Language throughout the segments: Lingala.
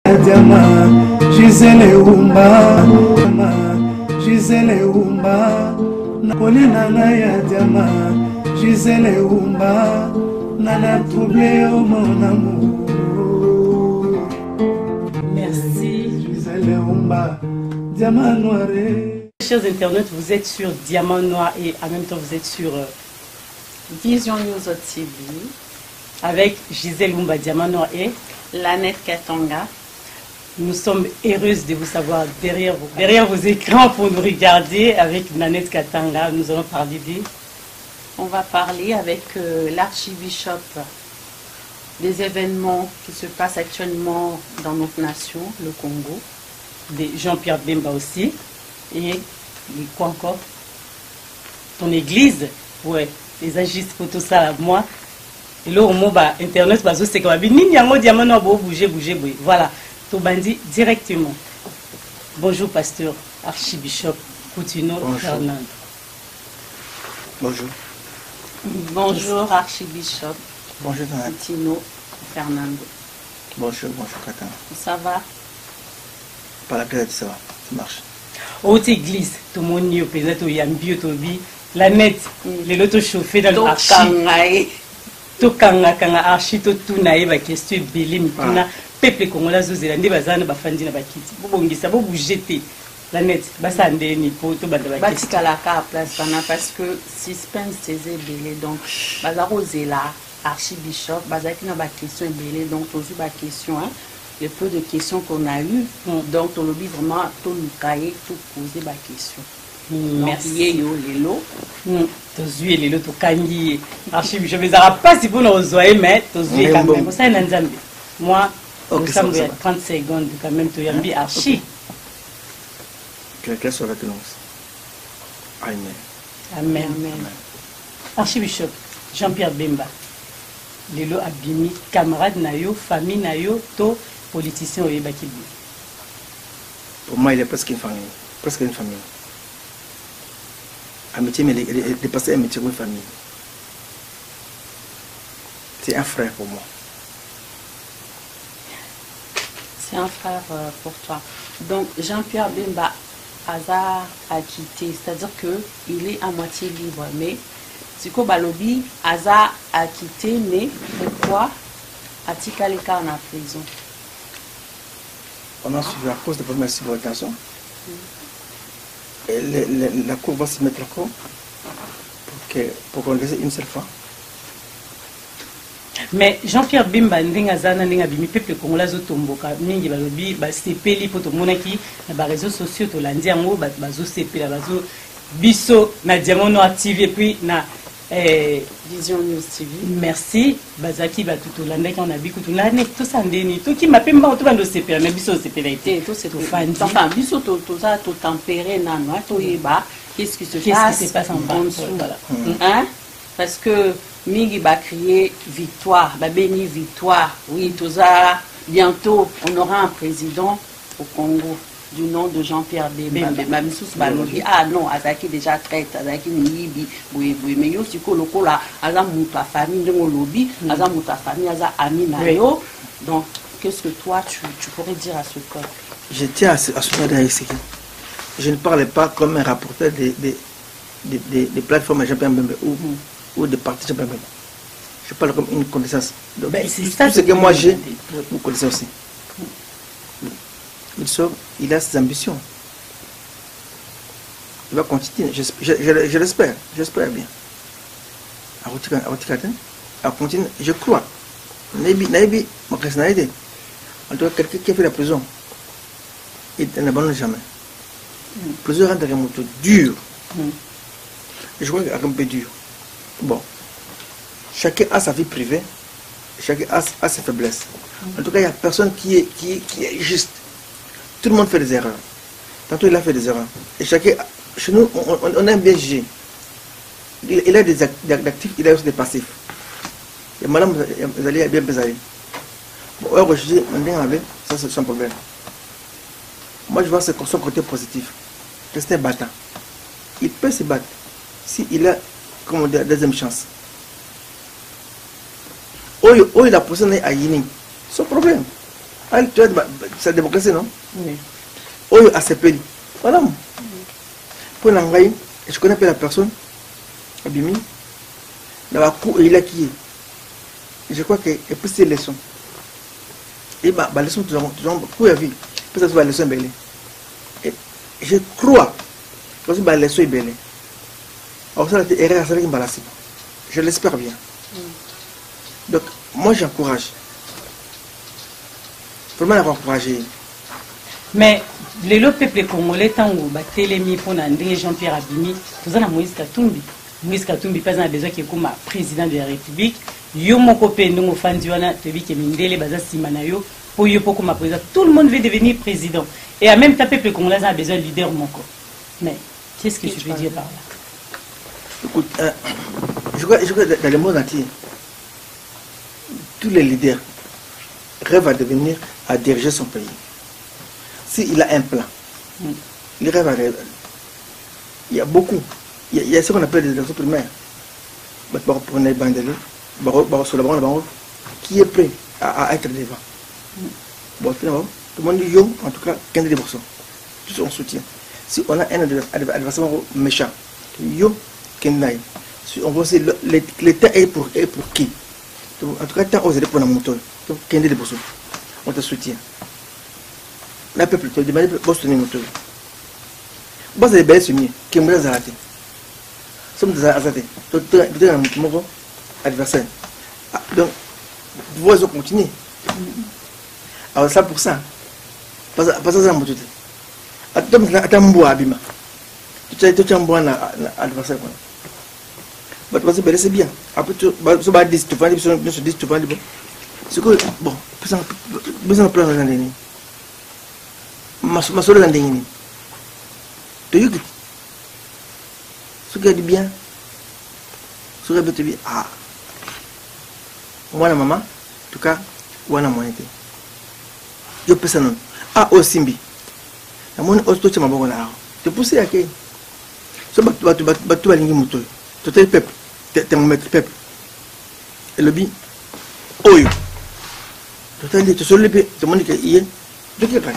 Diamant, Gisele Umba, Gisele Umba, Nakoli nana ya diamant, Gisele Umba, nana troublé au mon amour. Merci. Gisele Umba, Diamant Noir. Chers internautes, vous êtes sur Diamant Noir et en même temps vous êtes sur Vision News TV avec Gisele Umba, Diamant Noir et Lanette Katanga. Nous sommes heureuses de vous savoir derrière vos écrans pour nous regarder avec Nanette Katanga. Nous allons parler On va parler avec l'archibishop des événements qui se passent actuellement dans notre nation, le Congo. De Jean-Pierre Bemba aussi. Et quoi encore? Ton église, ouais, les agistes pour tout ça, moi. Et là, au mot, Internet, c'est comme Diamant Noir, bouger. Voilà. Tobandi directement. Bonjour, pasteur archibishop Coutinho Fernando. Bonjour. Bonjour, archibishop Bonjour, Coutinho Fernando. Bonjour, Katana. Ça va? Par la grâce, ça va, ça marche. Haute église, tout le monde y peut-être yambi tobi la net, les lotos chauffés dans le archi. To kanga archi to tunae ba question belé mituna peuple congolais zozela bazana bafandi na bakiti. Bobongisa bo bougeter la net basa ndeni po to banda ba question. Batika la ka place parce que suspense c'est belé donc bazaro zela archibishop bazaki na ba question belé donc toujours ba question hein. Le peu de questions qu'on a eues, donc on le dit vraiment tout nous cahier, tout poser ma question. Merci. Yo lelo. Tozui lelo to kangi. Archive je vais pas si vous nous voyez mais tozui quand même. Ça nzambe. Moi nous sommes à 30 secondes quand même to yambi archi. Quelle soit la tenance. Amen. Amen. Archibishop Jean-Pierre Bemba. Lelo abimi camarade nayo, famille nayo to politicien oye bakibi. Pour moi, il est presque une famille. Presque une famille. Amitié, mais il est dépassé amitié comme une famille. C'est un frère pour moi. C'est un frère pour toi. Donc, Jean-Pierre Bemba Aza a quitté, c'est-à-dire qu'il est à moitié libre, mais Siko Balobi Aza a quitté, mais pourquoi a-t-il calé en prison? On a suivi à cause de première subordination. Et la cour va se mettre d'accord pour qu'on le laisse une seule fois. Mais Jean-Pierre Bemba ndinga zana ndinga bimi peuple congolais zotomboka mingi balobi ba sepeli poto monaki na ba réseaux sociaux to landi yango bazo sepela bazo biso na Diamant Noir TV et puis na Vision News TV. Merci bazaki batuto landaki on a biku to la nek to sandeni to ki mapemba to bando sepela mais biso sepela été tout c'est tout fandi. Enfin biso to ça to tempéré nano to yeba qu'est-ce qui se passe en dessous voilà. Hein? Parce que Mingi va crier victoire, va bénir victoire. Oui, tout ça, bientôt, on aura un président au Congo du nom de Jean-Pierre Bemba. Ah non, Azaki déjà traite, Azaki Nibi, mais yo, si ko loko la, Aza mouta famille, de mon lobby, Aza mouta famille, Aza ami nayo. Donc, qu'est-ce que toi, tu pourrais dire à ce peuple? Je tiens à soutenir ici. Je ne parle pas comme un rapporteur des plateformes Jean-Pierre Bemba ou des partis Jean-Pierre Bemba. Je parle comme une connaissance. Donc, tout ce que moi j'ai, vous connaissez aussi. Il a ses ambitions. Il va continuer, je l'espère, j'espère bien. À continuer, je crois. Naibi, ma personnalité. En tout cas, quelqu'un qui a fait la prison, il n'abandonne jamais. Plusieurs rentrent dans un moto dur. Je crois qu'il est un peu dur. Bon, chacun a sa vie privée, chacun a ses faiblesses. En tout cas, il n'y a personne qui est juste. Tout le monde fait des erreurs. Tantôt, il a fait des erreurs. Et chacun, chez nous, on aime bien juger. Il a des actifs, il a aussi des passifs. Et madame, vous allez bien peser. Bon, je dis, ça c'est son problème. Moi, je vois son côté positif. C'est un battant. Il peut se battre s'il a, comment dire, deuxième chance. Il a poussé à Yini. Son problème. Ah, tu vois, c'est la démocratie, non? Oui. Oh, à ce pays. Voilà. Pour l'envoyer, je connais pas la personne, Abimi, dans la cour, il a qui est. Je crois que, et puis c'est leçon. Et bah, leçon, tu as beaucoup à vivre. Peut-être que la leçon est belle. Et je crois que la leçon est belle. Alors, ça, c'est erreur, ça, je l'espère bien. Donc, moi, j'encourage. Vraiment, l'avoir encouragé. Mais le peuple congolais, tant que Batelemi pour Jean-Pierre Abimi, tout ça, Moïse Katumbi. Moïse Katumbi, pas besoin qu'il comme président de la République. Yo mon copain, nous, fan du Wana, tu dis que Mindele, Baza Simanayo, pour yo pour comme président. Tout le monde veut devenir président. Et en même temps, le peuple congolais a besoin de leader, mon corps. Mais qu'est-ce que tu veux dire par là? Écoute, je crois dans le monde entier, tous les leaders rêvent à devenir, à diriger son pays. S'il a un plan, il rêve à... Il y a beaucoup. Il y a ce qu'on appelle des élections primaires. Qui est prêt à être devant. Bon, finalement, tout le monde dit yo, en tout cas, 15%. Tous on soutient. Si on a un adversaire méchant, yo, Kenai. Si on voit aussi l'État est pour qui? En tout cas, tant aux aider pour la moto. Donc, 15%. On te soutient. La peuple te demande de soutenir notre pays. Bon, c'est bien soumis. Qui me l'a arrêté. Sommes des arrêtés. Donc, tu es un adversaire. Donc, vous voyez, continuer. Alors, ça pour ça. Pas ça, ça m'a tout dit. Attends, moi, Abima. Tu as un bon adversaire. C'est bien. Après, tu vas dire, tu vas dire, c'est que, bon, besoin de plan dans l'année. Ma soeur est en tu dis ce qui est bien, ce qui est bien, ah, moi la maman, en tout cas, moi la moitié. Je peux ça non. Ah, au Simbi. La monnaie au stock, ma bonne là. Tu pousses à qui? Ce tu vas ligner mon tour. Tu es le peuple, tu es mon maître peuple. Et le bi, oh yo. Tu es tu le peuple, tu m'as dit que hier, tu es pas,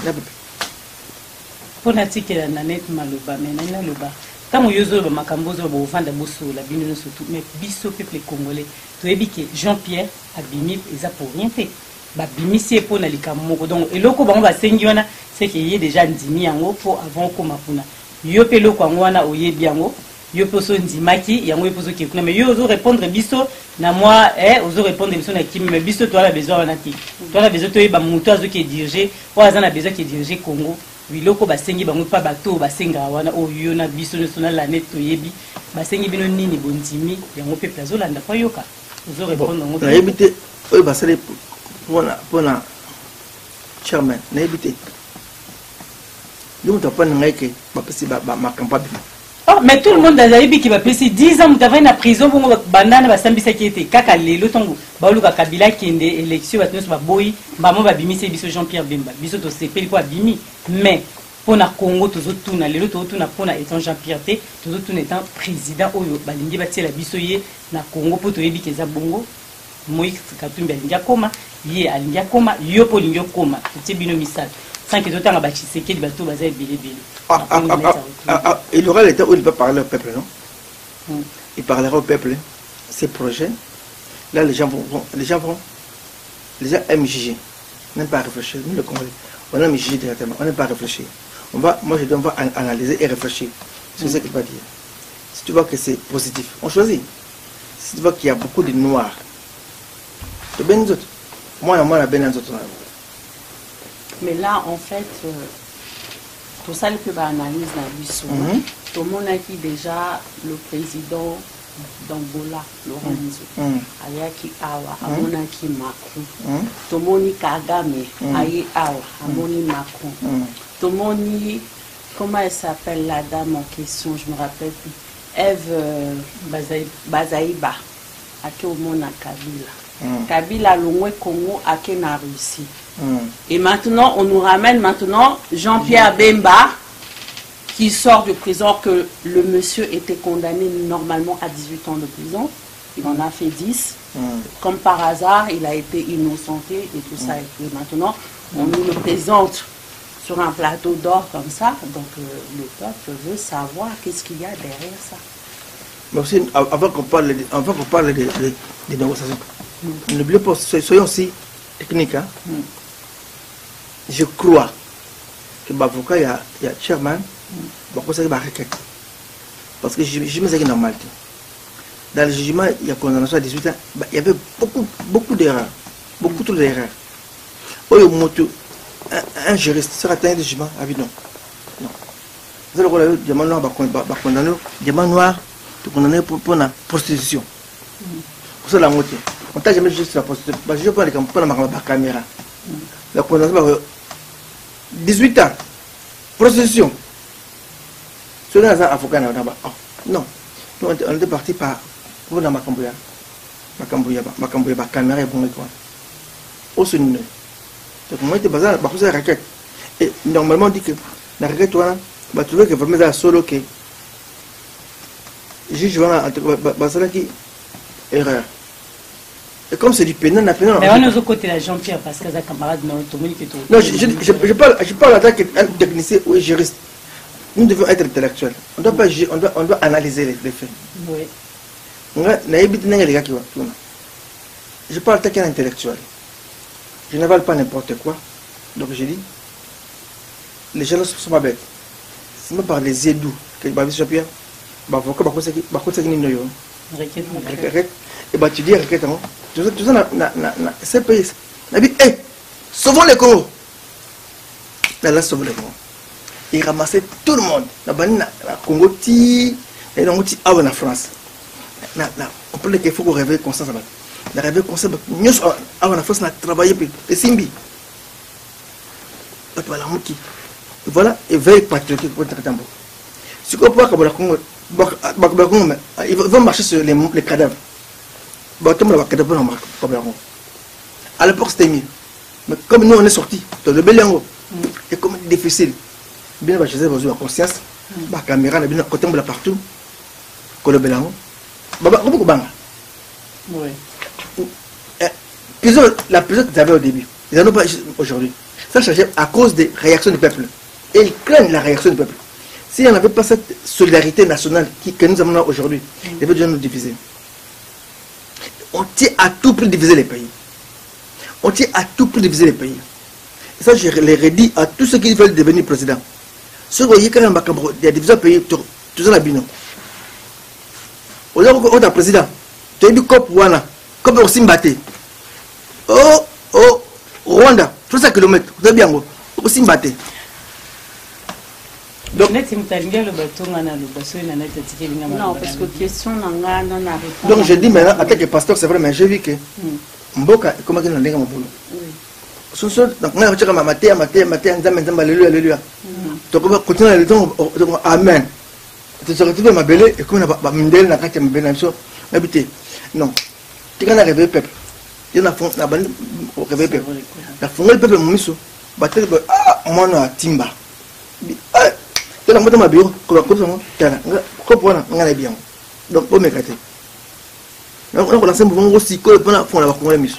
Pour natikela na net maloba mais na loba kama yozo ba makambozo ba ofanda boso la bino surtout mais biso peuple congolais to ebike Jean-Pierre Abimi eza pour rien fait ba bimisi pour na likamoko donc eloko bango ba sengi wana c'est que y est déjà ndimi yango pour avant koma puna yo pe loko wana oyebi yango yo poso ndimaki yango poso ki kuna mais yo ozo répondre biso na moi ozo répondre biso na kimi mais biso toi la besoin wana ti toi la besoin to yeba muto azo ki diriger ou azana besoin ki diriger Congo. Biloko basengi bango pa bato basenga wana oyo na biso ne sona la net toyebi basengi bino nini bondimi yango pe plazo landa kwa yoka ozo répondre ngo na yebite oyo basale pona chairman na yebite donc t'as pas n'aike ba pesi ba campagne. Oh mais tout le monde a dit qu'il va passer 10 ans mutavai na prison bongo bandana basambisa ki ete kaka lelo tongo baluka Kabila kende élection batnos ba boy bamo ba bimisi biso Jean-Pierre Bemba biso to sepeli ko abimi mais pour na Congo tozo tuna lelo to tuna pona étant Jean-Pierre T tozo tuna étant président oyo balingi batiela biso ye na Congo poto yebi keza bongo Moïse Katumbi alingi koma ye alingi koma yo po lingi koma tibino misal sans que d'autant ba Tshisekedi bato baza ebele bele. Il aura l'état où il va parler au peuple, non? Il parlera au peuple. Ces projets, là les gens aiment juger, n'aiment pas réfléchir. Nous le Congolais, on aime juger directement, on n'aime pas réfléchir. Moi je dois analyser et réfléchir. C'est ce qu'il va dire. Si tu vois que c'est positif, on choisit. Si tu vois qu'il y a beaucoup de noirs, tu bien nous autres. Moi la bien nous autres. Mais là, en fait, tout ça, le peut analyse la mission. Tout le monde a dit déjà le président d'Angola, Lorenzo, Ayaki Awa, Amonaki Macron. Tout le monde dit Kagame, Aye Awa, Amoni Macron. Tout le monde dit, comment elle s'appelle la dame en question, je me rappelle plus. Eve Bazaïba, à qui au monde a Kabila. Kabila, l'Ongwe Congo, à qui n'a Russie. Et maintenant, on nous ramène maintenant Jean-Pierre Bemba qui sort de prison, que le monsieur était condamné normalement à 18 ans de prison. Il en a fait 10. Comme par hasard, il a été innocenté et tout ça. Et puis maintenant, on nous le présente sur un plateau d'or comme ça. Donc le peuple veut savoir qu'est-ce qu'il y a derrière ça. Mais aussi, avant qu'on parle des négociations, n'oubliez pas, soyons aussi techniques. Hein? Je crois que l'avocat, il y a chairman, c'est une requête. Parce que je me disais que c'est normal. Dans le jugement, il y a condamnation à 18 ans, il y avait beaucoup d'erreurs. Beaucoup trop d'erreurs. Un juriste sera atteint de jugement à vie, non. Vous allez voir le diamant noir, diamant noir, condamné pour la prostitution. Pour ça, la moitié. On t'a jamais jugé sur la prostitution. Je parle de la caméra. La condamnation, 18 ans, prostitution. Ce n'est pas un avocat. Non. On était parti par pour la Macambouya. Macambouya, caméra et bon écran. Au sud. Donc, moi, j'étais basé sur la raquette. Et normalement, on dit que la raquette, tu vois que vraiment, c'est solo que. Juge, voilà, qui erreur. Et comme c'est du pénal, mais on est aux côtés de Jean-Pierre parce que c'est un camarade de notre communauté. Non, je parle en tant qu'un technicien ou juriste. Nous devons être intellectuels. On doit pas juger, on doit analyser les faits. Oui. Je parle en tant qu'un intellectuel. Je n'avale pas n'importe quoi. Donc je dis, les gens ne sont pas bêtes. C'est même par les édous que Jean-Pierre, et tu dis, tout ça, c'est pays. Sauvons les Congo. Là, sauvons les Congo. Il ramassait tout le monde. La Congo, et en France. On peut dire qu'il faut qu'on réveille conscience. La réveil conscience, nous, en France, on a travaillé pour les Simbi. Voilà, et veille patriotique pour le Tambo. Si on voit que ils vont marcher sur les cadavres. À l'époque, c'était mieux. Mais comme nous, on est sortis dans le Béliango, et comme c'est difficile, bien, je sais, vous avez conscience, la caméra, la côté de partout, que le Béliango. Oui. La prison qu'ils avaient au début, ils n'en ont pas aujourd'hui. Ça changeait à cause des réactions du peuple. Et ils craignent la réaction du peuple. S'il n'y en avait pas cette solidarité nationale que nous avons aujourd'hui, ils devaient déjà nous diviser. On tient à tout prix de diviser les pays. On tient à tout prix de diviser les pays. Et ça, je les redis à tous ceux qui veulent devenir président. Ceux qui ont des divisions pays, tout ça, la bino. On est président. Tu as dit COP Wana, COP aussi Mbaté. Oh, Rwanda, 300 km, vous avez bien aussi Mbaté. Donc, non, parce que question n'a réponse. Donc, je dis maintenant, en tant que pasteur, c'est vrai, mais j'ai vu que Mboka, comment il y a un boulot. Donc, on a dit que alléluia. Donc, on va continuer à le dire, amen. Tu te retrouves à ma belle et comme on a mindel na kati mbele na so habité. Non. Tu quand arrivé peuple. Il y a fond na bande au réveil peuple. La fond le peuple mumiso. Batel moi na timba. Ah, tu la moto ma bio ko ko so tana. Ko pona ngana bien. Donc pour me kati. Donc on lance mouvement aussi ko pona fond la ko miso.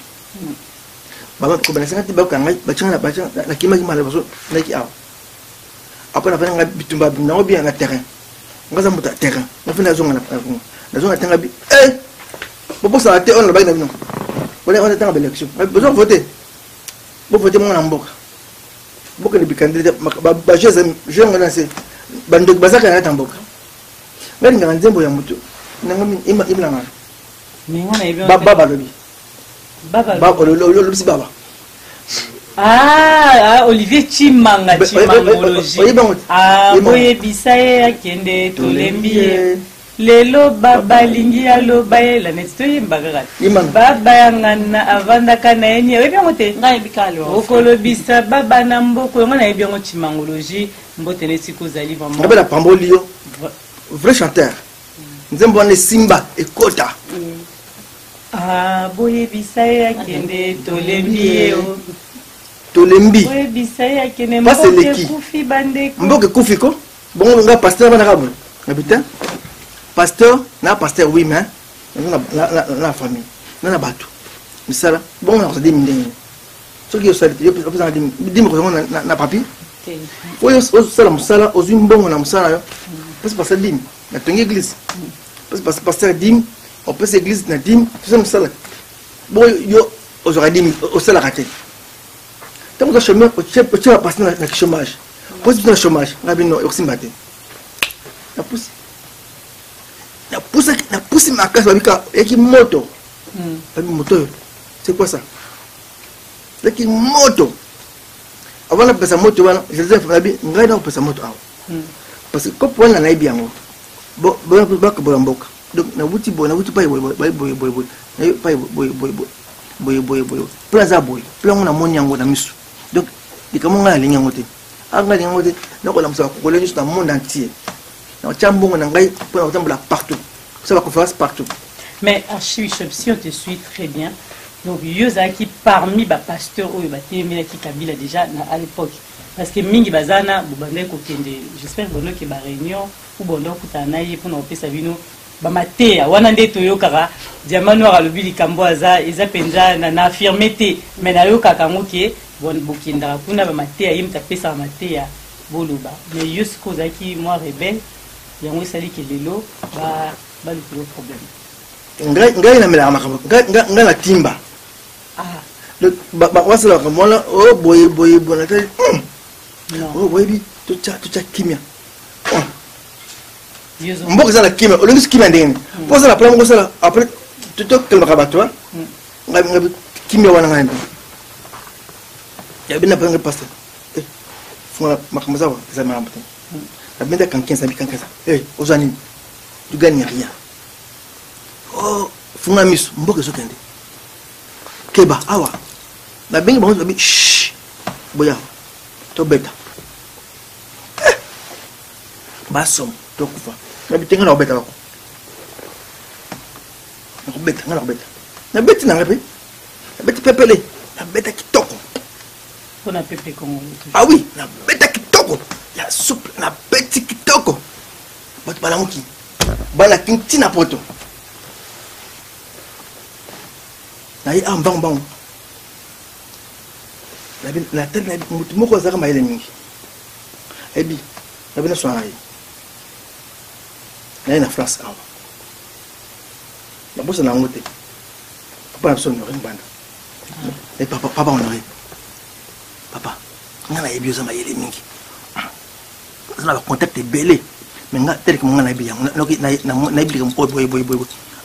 Baba ko bana sangati ba ka ngai ba changa ba changa na kima kima la baso na ki aw. Après la fin bitumba na bien na terrain. On va monter terrain. On fait la zone la zone a bi. Pourquoi ça a été on la bague non. On est dans l'élection. Besoin de voter. Pour voter mon amboka. Beaucoup de candidat ba je ngana c'est bande bazaka na tamboka. Ngani ngana nzembo ya mutu. Nangami imla ngana. Mais on a bien baba lobi. Baba lobi baba. Ah, Olivier Chimanga, Chimangologie. Ah, Boye Bisaye, Akende, Tolembi. Lelo Baba Lingi, Alo Baye, la Nestoye Mbagarat. Baba Yangana, Avanda Kanaeni, et bien moté. Naibikalo. Okolo Bisa, Baba Namboko, on a bien Chimangologie, Mbotenesiko Zali, vraiment. On a la Pambolio, vrai chanteur. Nous avons Simba et Kota. Ah, Boye Bisaye, Akende, Tolembi. Tolembi. Pas c'est l'équipe. Mboke Koufiko. Bon, on a pasteur dans l'arabe. Habitant. Pasteur, na pasteur oui, mais la famille. nana bato misala bon on se dit ndenge ce qui est ça yo pesa dit ko na papi faut yo sala musala aux mbongo na musala yo parce que passer dim na tongi église parce que passer dim on peut église na dim tout ça musala bon yo aujourd'hui dim au sala raté tant que chemin au chef va passer na chômage pose dans le chômage ngabi no yo simbate na pousse ma casse babika eki moto moto c'est quoi ça c'est qui moto avant la pesa moto wana je disais nabi ngai na pesa moto awa parce que ko pona na ibi yango bo mboka donc na wuti pa boy plaza boy plan na moni yango na misu donc dikamo nga linga ngote anga linga ngote na ko la musa ko le juste dans le monde entier na chambongo na ngai pour na tambola partout ça va conférence partout. Mais Archbishop, si on te suit très bien, donc Yozaki parmi les pasteurs ou les qui Kabila déjà à l'époque. Parce que Mingi Bazana, j'espère que vous avez réunion ou bon donc vous pour nous faire vino. Bamatea, wanande toyokara, diamano a lobi likamboaza, eza penza na affirmé mais na yoka kangoke bon bokinda kuna bamatea yimta pesa bamatea boluba. Mais Yosko Zaki moi rebelle, yango sali ke lelo ba le gros problème. Ngai na mela makabo, ngai na timba. Ah. Le ba wasala ko mola oh boy bonata. Non. Oh boy bi tu cha kimia. Mboka za la kimia, olongi kimia ndenge. Po za la plan ko sala après tu to kelma kabatwa. Ngai kimia wana ngai. Ya bina panga pastor. Fuma makamza wa za mara mputa. Abenda kankensa bikankaza. Ozani. Tu gagnes rien. Oh, funga miso mboka sokende. Keba awa. Na bengi bango babi shh. Boya. To beta. Basom to kufa. Na bitenga na beta bako. Na beta, na beta. Na beta na ngapi? Na beta pepele. Na beta kitoko. On a pepe comme ah oui, na beta kitoko. Ya souple na beta kitoko. Bat balamuki. Bala kinti na poto. Na yi ambang bang. La tête na moko zaka maile mingi. Ebi, na bina so ayi. Na France awa. Na bosa na ngote. Papa na so no banda. Et papa honoré. Papa, ngana yebi oza maile mingi. Na ba contact belé. Mais nga tel que mon na yebi yango na yebi comme boy.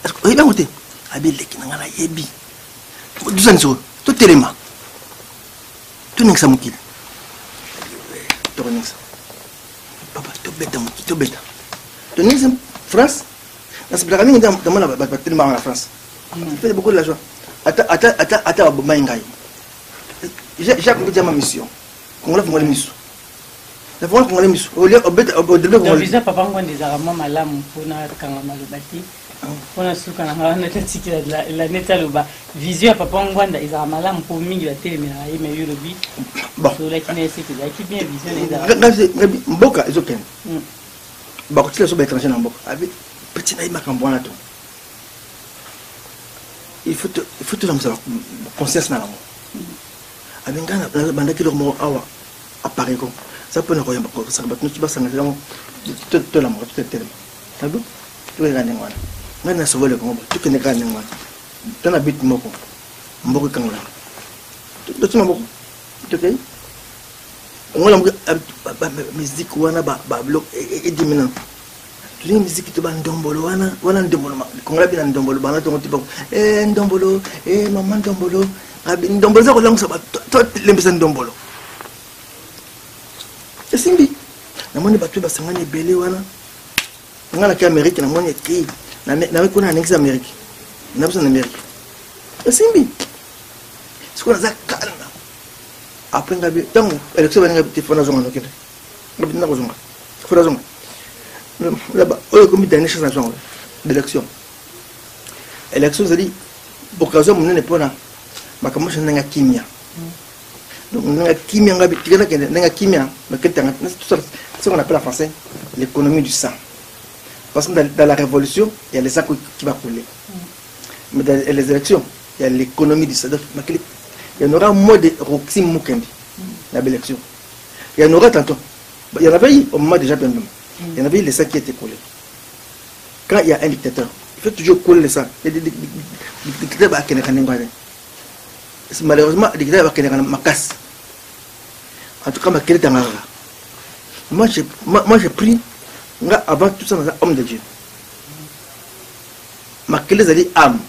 Est-ce que yebi ngote? Abi leki na ngana yebi. Duzan so, to telema. Tu n'es pas mon kid. Tu n'es pas. Papa, tu bête mon kid, tu bête. Tu n'es pas France. Dans ce programme, il y a tellement en France. Il fait beaucoup de l'argent. Attends, Bomaïngaï. J'ai accompli ma mission. Qu'on l'a fait une mission. La France, qu'on l'a mission. Au début, on visa papa on des armes malam pour na kangama le bâti. On a su kana na tati la neta loba. Vision papa ngwanda izara malam pour mingi la télé mais yolobi. Bon. So la kina c'est que qui bien vision izara. Mboka ezoken. Ba ko tila so ba étranger na mboka. Avec petit na makambo na to. Il faut te lancer conscience na lango. Avec ngana banda ki mo awa apparaît ko. Ça peut ne rien pas ça va tu vas s'engager te la mort te tellement. Tabu. Tu es gagné ngwana. Ngana so vole ko tu kene gagné ngwana. Tana bit moko. Mboko kangula. Tu na mboko. Tu kay? Ngala musique wana ba bloc et dimina. Tu dis musique to ba ndombolo wana ndombolo ma. Ngala bi na ndombolo ba na to tipo ndombolo maman ndombolo. Abi ndombolo za ko langusa ba to lembisa ndombolo. Simbi namoni batu basangani belé wana ngana ki Amérique namoni ki na ko na nexa Amérique na besoin d'Amérique simbi siko za kalna après ngabi tango élection bana ngabi tifona zonga nokete ngabi na ko zonga fura zonga là-bas oyo komi dernière chance nationale d'élection élection c'est dit occasion munene pona makamosha nanga kimia. Donc, ce qu'on appelle en français l'économie du sang. Parce que dans la révolution, il y a les sang qui va couler. Mais dans les élections, il y a l'économie du Sadaf. Il y en aura moins de Roxy Mukendi dans l'élection. Il y en aura tantôt. Il y en avait eu au moment déjà Bembem. Il y en avait eu les sangs qui étaient collés. Quand il y a un dictateur, il faut toujours coller les sangs. Les dictateurs va malheureusement, les dictateurs va macasse. En tout cas, moi j'ai pris, avant tout ça, un homme de Dieu. Ma clé c'est âme.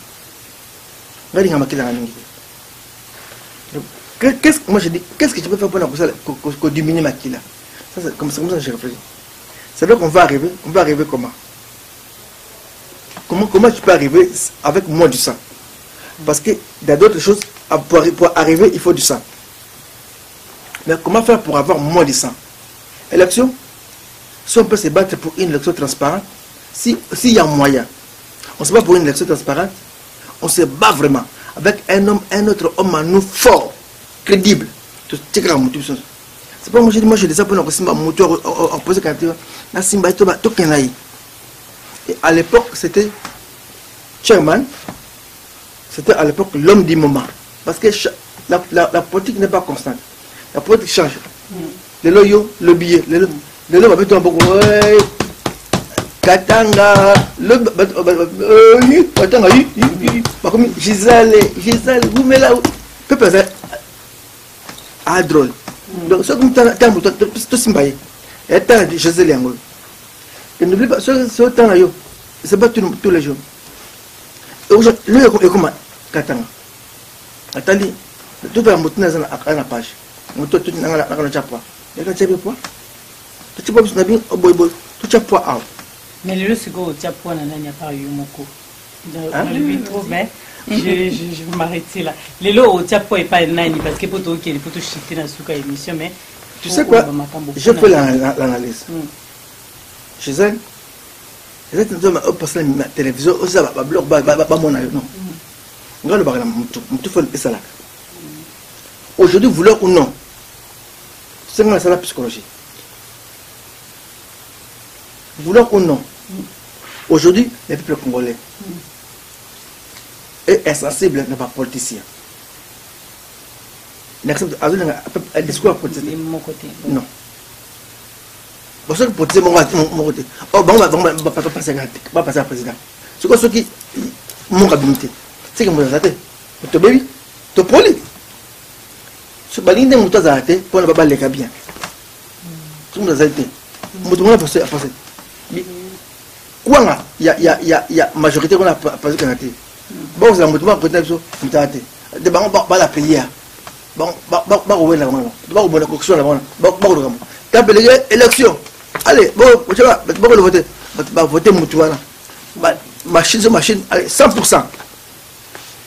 Qu'est-ce que moi je dis, qu'est-ce que tu peux faire pour diminuer ma clé là? C'est comme ça que j'ai réfléchi. C'est-à-dire qu'on va arriver comment? Comment tu peux arriver avec moins du sang? Parce qu'il y a d'autres choses, pour arriver, il faut du sang. Mais comment faire pour avoir moins de sang? Élection, si on peut se battre pour une élection transparente, s'il y a moyen, on se bat pour une élection transparente, on se bat vraiment avec un autre homme à nous fort, crédible. C'est pas moi je dis ça pour nous opposer candidature. Et à l'époque, c'était Chairman, c'était à l'époque l'homme du moment. Parce que la politique n'est pas constante. La politique change. Le loyo, le billet, le loyo va mettre un peu Katanga, Katanga, Gisèle, vous mettez là, peuple à drôle. Donc, ce que tu as simbaye, et tu as Gisèle Yango. Et n'oublie pas, ce temps-là, c'est pas tous les jours. Aujourd'hui, le est comment Katanga. Attendez, tout va monter dans la page. Monter tout dans la chapa. Et quand tu as vu quoi? Tu as pas besoin au boy, tu as pas. Mais le second, tu as pas n'a pas eu mon coup. Je lui trouve, mais je vais m'arrêter là. Les lots, tu as pas et pas nani parce que pour tout qui est pour tout chiter dans ce cas émission, mais tu sais quoi? Je fais l'analyse. Chez elle, les gens ont passé la télévision, aussi ça va bloquer, va mon avis, non. On va tout faire ça là. Aujourd'hui, vouloir ou non, c'est ça la psychologie. Vouloir ou non, aujourd'hui, les peuples congolais est insensible n'est pas politicien. N'accepte un discours politique. Non. Parce que politicien, mon côté. Oh, bon, on va passer à président. C'est quoi ce qui mon habilité? C'est que moi, j'ai tu baby, tu poli. Ce balin de moutons à athée pour ne pas les bien. Tout le monde a été. Mouton a passé à passer. Quoi, il y a majorité qu'on a passé à athée. Bon, c'est un mouton à prétendre sur le athée. De bon, pas la prière. Bon, où est la main? Bon, la coction la main. Bon, tu as appelé élection. Allez, bon, tu vas le voter. Voter mouton. Machine, allez, 100%.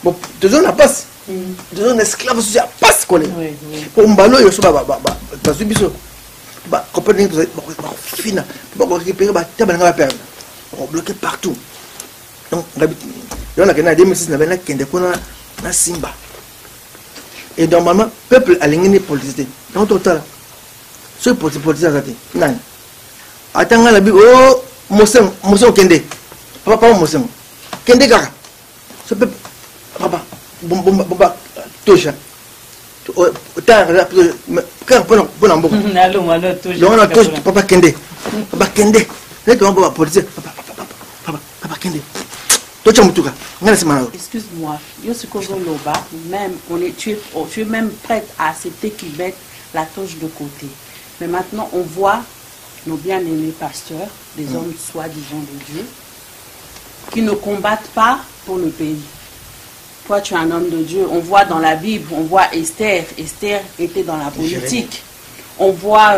Bon, tu donnes la passe. Tu donnes un esclave sur la passe. Pour Mbalo, il y a bloqué partout. Donc, Simba. Et normalement, le peuple a l'ingénieur politique. Dans total, ce politicien, non. Attends, la Bible, oh, Mossem Kende. Papa, Mossem. Kende Gara. Ce peuple, papa, Bomba, Tosha. Papa Kende. Papa Kende. Papa Kende. Excuse-moi, même, tu es même prête à accepter qu'ils mettent la touche de côté. Mais maintenant, on voit nos bien-aimés pasteurs, des hommes soi-disant de Dieu, qui ne combattent pas pour le pays. Toi, tu es un homme de Dieu. On voit dans la Bible, on voit Esther. Esther était dans la politique. On voit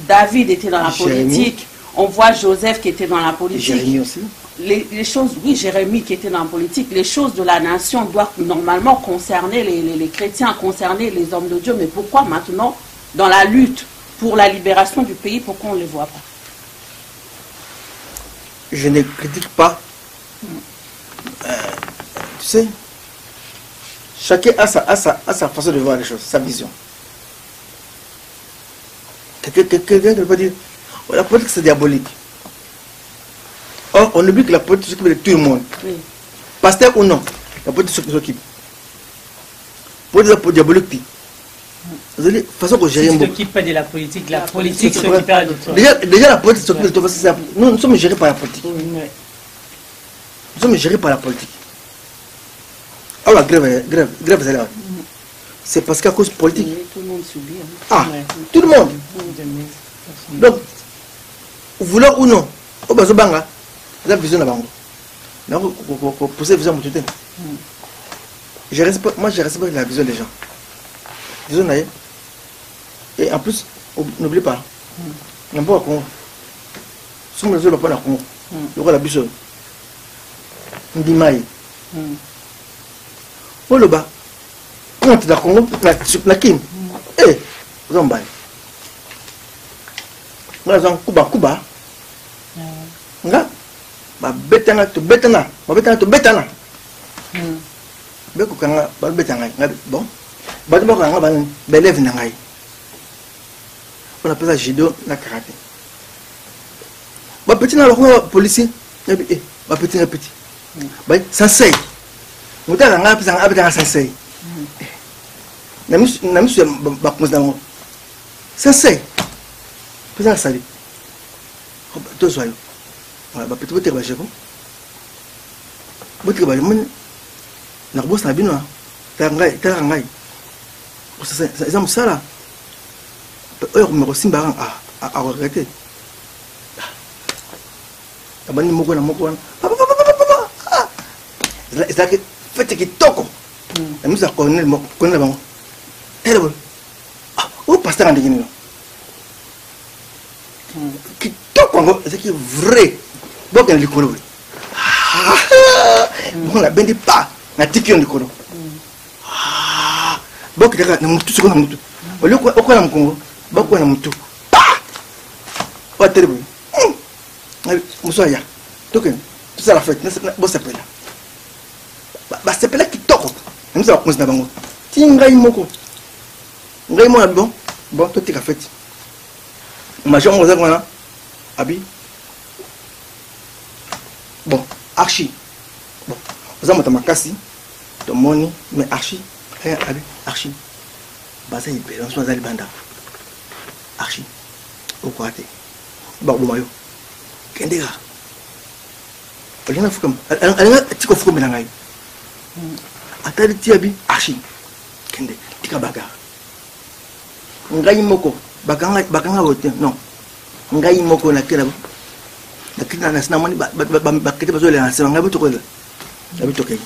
David était dans la politique. On voit Joseph qui était dans la politique. Jérémie aussi. Les choses, oui, Jérémie qui était dans la politique, les choses de la nation doivent normalement concerner les chrétiens, concerner les hommes de Dieu. Mais pourquoi maintenant, dans la lutte pour la libération du pays, pourquoi on ne les voit pas? Je ne critique pas. Tu sais, chacun a sa façon de voir les choses, sa vision. Quelqu'un ne peut pas dire, la politique c'est diabolique. Or, on oublie que la politique s'occupe de tout le monde. Oui. pasteur ou non, la politique s'occupe. Pour diabolique. Vous allez façon que gérer. Tu ne t'occupes pas de la politique s'occupera de toi. Déjà la politique s'occupe de toi. Nous sommes gérés par la politique. Nous sommes gérés par la politique. Alors grève, vous allez. C'est parce qu'à cause politique. Tout le monde subit. Ah, tout le monde. Donc, vouloir ou non, au bas de Banga, la vision de Bango. Pour pousser la vision de moi, je respecte la vision des gens. Vision d'ailleurs. Et en plus, n'oublie pas, il n'y a pas de Congo. Si on ne veut pas la Congo, il y aura la biche. Ndimaï. Oh le bas, quand tu es dans le Congo, la Kim. Eh, vous en baillez. Nga zan kuba nga ba betana to betana be ko kanga ba betana nga bon ba to ba ba bélève na ngai on appelle ça judo na karaté ba petit na lo policier na bi ba petit ba sensei mutaka nga pesa nga betana sensei na misu ba konzango sensei pesa sali to soyo ba petit bote ba jeko bote ba mun na boss na bino ta ngai ko ça ça musala oyo me ko simba a regretter abani moko na moko wana c'est là que fait que toko na musa connaît bango terrible o pasteur andi ni qui toko c'est qui vrai donc on likolo on la bendi pas na tiki on likolo donc daga na mutu siko na mutu ole ko na mkongo bako na mutu pa terrible muso ya donc tout ça la fête bo s'appelle ba s'appelle qui toko nous ça konzina bango tinga imoko ngai mo bon to tika fête major mo zakona abi bon archi bon vous avez makasi to moni mais archi abi archi basa ibe on soit banda archi au côté ba bo mayo kendega olina fukam alanga tiko fukam na ngai atali tiabi archi kende tika baga ngai moko bakanga wote non ngai moko na kila na sina mani bakete bazo le anse ngai botoko le la bitoke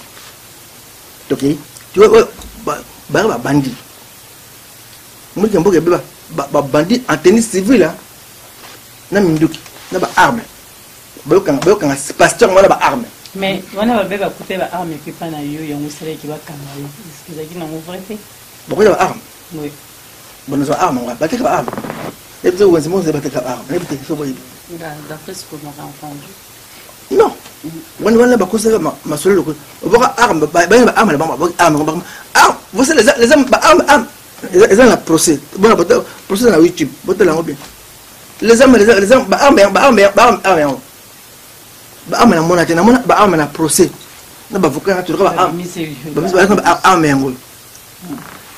toki tu ba bandi mo ke mboke ba bandi en tenue civile na minduki na ba arme ba kanga pasteur ngala ba arme mais wana ba beba couper ba arme qui pas na yo yango sere ki ba kanga yo est-ce que ça qui na mo vrai fait beaucoup ba arme oui bon ça arme ba te ba arme et puis on se monte ba te ba arme et puis faut boy d'après ce que l'on a entendu non on ba ko ça ma solo ko ba arme ba arme ba arme vous savez les hommes ba arme ils ont la procès bon procès na YouTube bote la bien les hommes ba arme ba na mona tena mona ba na procès na ba voka na tu ba arme yango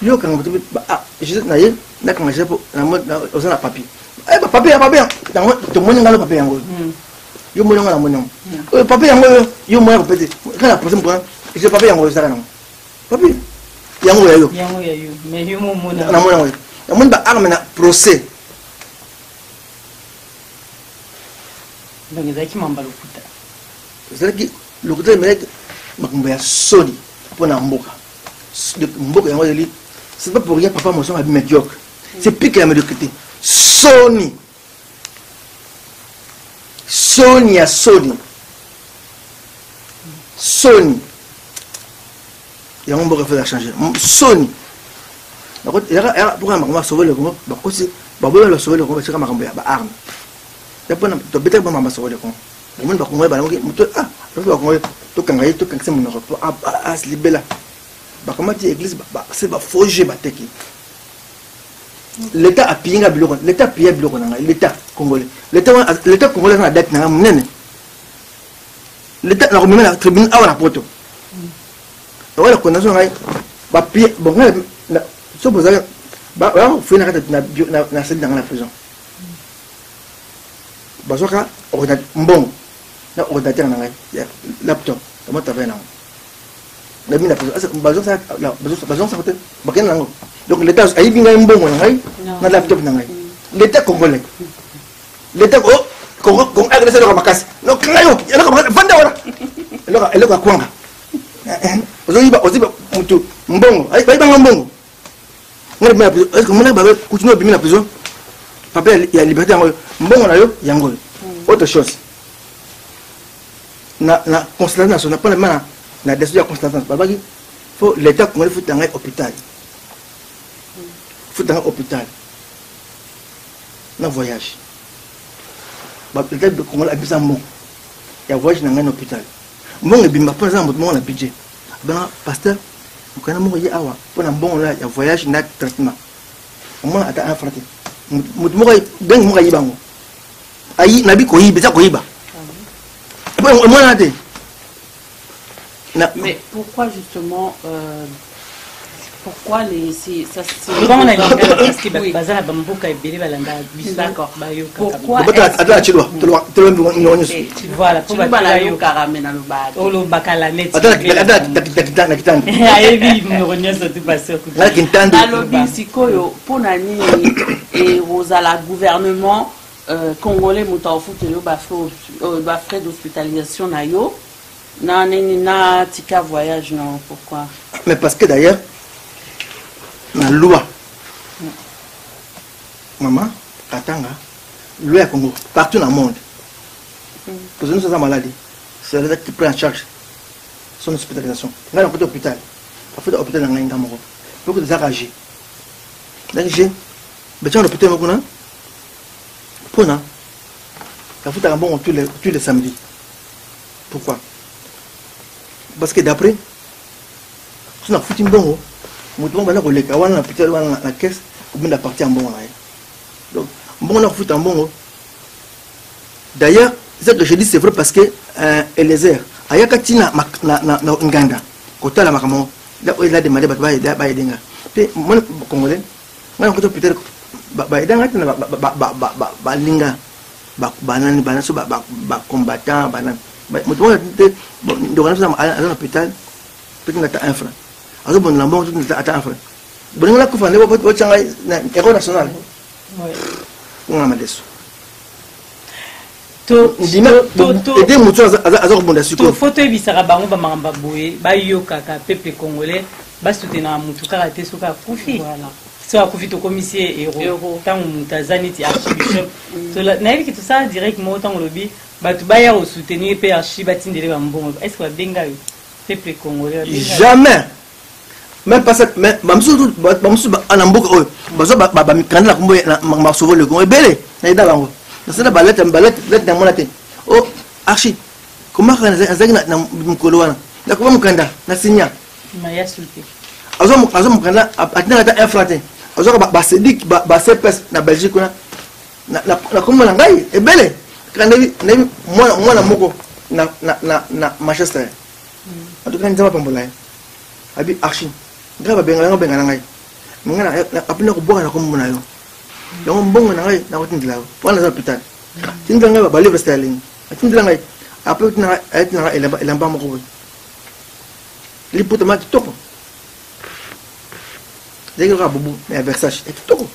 yo kan ba je na ye na kan je na na papier ba papier dans to mona ngalo papier yango yo mona ngalo mona papier yango yo mona ko pete kana procès pour je papier yango ça non papier yango ya yo mais yo mona na mona ya mona ba arme na procès donc ezaki mamba lokuta ezaki lokuta mais makumba ya soni pona mboka yango eli c'est pas pour rien papa mon son a médiocre c'est pire que la médiocrité soni yango mboka fait la changer soni d'accord era pour makambo sauver le Congo ba kosi ba bola sauver le Congo c'est comme makambo ya ba arme ya pona to bete ba mama sauver le Congo mon ba Congo ba ngi muto to ba Congo to kangai to kanse mon ko as libela ba kamati église ba c'est ba foger ba teki l'état a pillé biloko l'état pillé biloko na l'état congolais l'état congolais na date na munene l'état na remena tribune awa na poto voilà condamnation ngai ba pied bon na so poser ba faut na salle dans la prison bazoka ordinateur mbongo na ordinateur na ngai laptop comment tu na na mina prison bazoka sa côté bakena nango donc l'état ayi binga mbongo na ngai na laptop na ngai l'état congolais l'état ko agressé le makasi no klayo yana ko vanda wala eloko akwanga oziba mutu mbongo ay banga mbongo ngari ba est-ce que mona ba continuer bimi na prison papa ya liberté yango mbongo na yo yango autre chose na constatation nationale pas na na décision de constatation babaki faut l'état congolais faut tanga hôpital na voyage ba l'état de Congo abisa mbongo ya voyage na ngana hôpital mbongo bimba pour exemple mbongo na budget bana pasteur mukana mbongo ye awa pour na mbongo ya voyage na traitement mbongo ata en fraté mutu mo ben mo yi bango ayi nabi ko yi beza ko yiba bon mo na te mais pourquoi justement pourquoi les ça c'est bon la lingala parce que bazala bamboka ebele balanda biso d'accord pourquoi ata chilwa tolo nyonyo voilà pour bala yo karamena lo ba olo bakala net ata kitanda ayebi mronyo so tu passer ku la kitanda alobi sikoyo pona ni et rozala gouvernement congolais motafuto yo ba frais d'hospitalisation na yo na tika voyage non pourquoi mais parce que d'ailleurs la loi maman katanga loi Congo partout dans le monde parce que nous sommes malades c'est l'État qui prend en charge son hospitalisation là on peut hôpital après l'hôpital dans l'Inga moko pour que des arrangés donc j'ai besoin d'hôpital moko na pona la foot à bon tous les samedis pourquoi parce que d'après si on a foutu un bon mutu bana ko leka wana na pitel wana na caisse kubinda partie en bon là donc bon on a foutu en bon d'ailleurs ce que je dis c'est vrai parce que Eliezer ayaka tina na nganda kota la makamo là il a demandé ba denga pe mon congolais ngana ko pitel ba denga tina ba linga ba nani bana so ba combattant bana mutu on te donc on a à l'hôpital peut-être ngata infra alors bon la mort tout attend en fait bon la coupe on changa na école nationale on a madeso to aider mutu azor bonda suko to photo ebisaka bango ba mamba boye ba yoka ka peuple congolais ba soutenir mutu kaka te soka kufi voilà so akufi to commissaire héros tant mutazani ti archbishop to na yebi ki to ça directement tant lobi ba tu ba ya au soutenir pe archibati ndele ba mbongo est-ce que ba benga yo peuple congolais jamais même pas cette mais mamsou anamboka oyo bazo ba mikanda kumbo ma sauver le Congo belé na ida bango na sala balette na mona te oh archi comment kana azaki na mukolo wana na kuma mukanda na sinya maya sulté azo mukanda atina ta infraté azo ba sedik ba CPS na Belgique na kuma na ngai ebele kana na mwana moko na Manchester en tout cas nzaba pambola abi archi ngaba benga ngai mangana apina ko boka na ko mona yo donc mbongo na ngai na ko tindila wana za hôpital tindila ngai ba livre sterling tindila ngai après tindila elamba moko lipoto ma toko dès que bubu na Versace et toko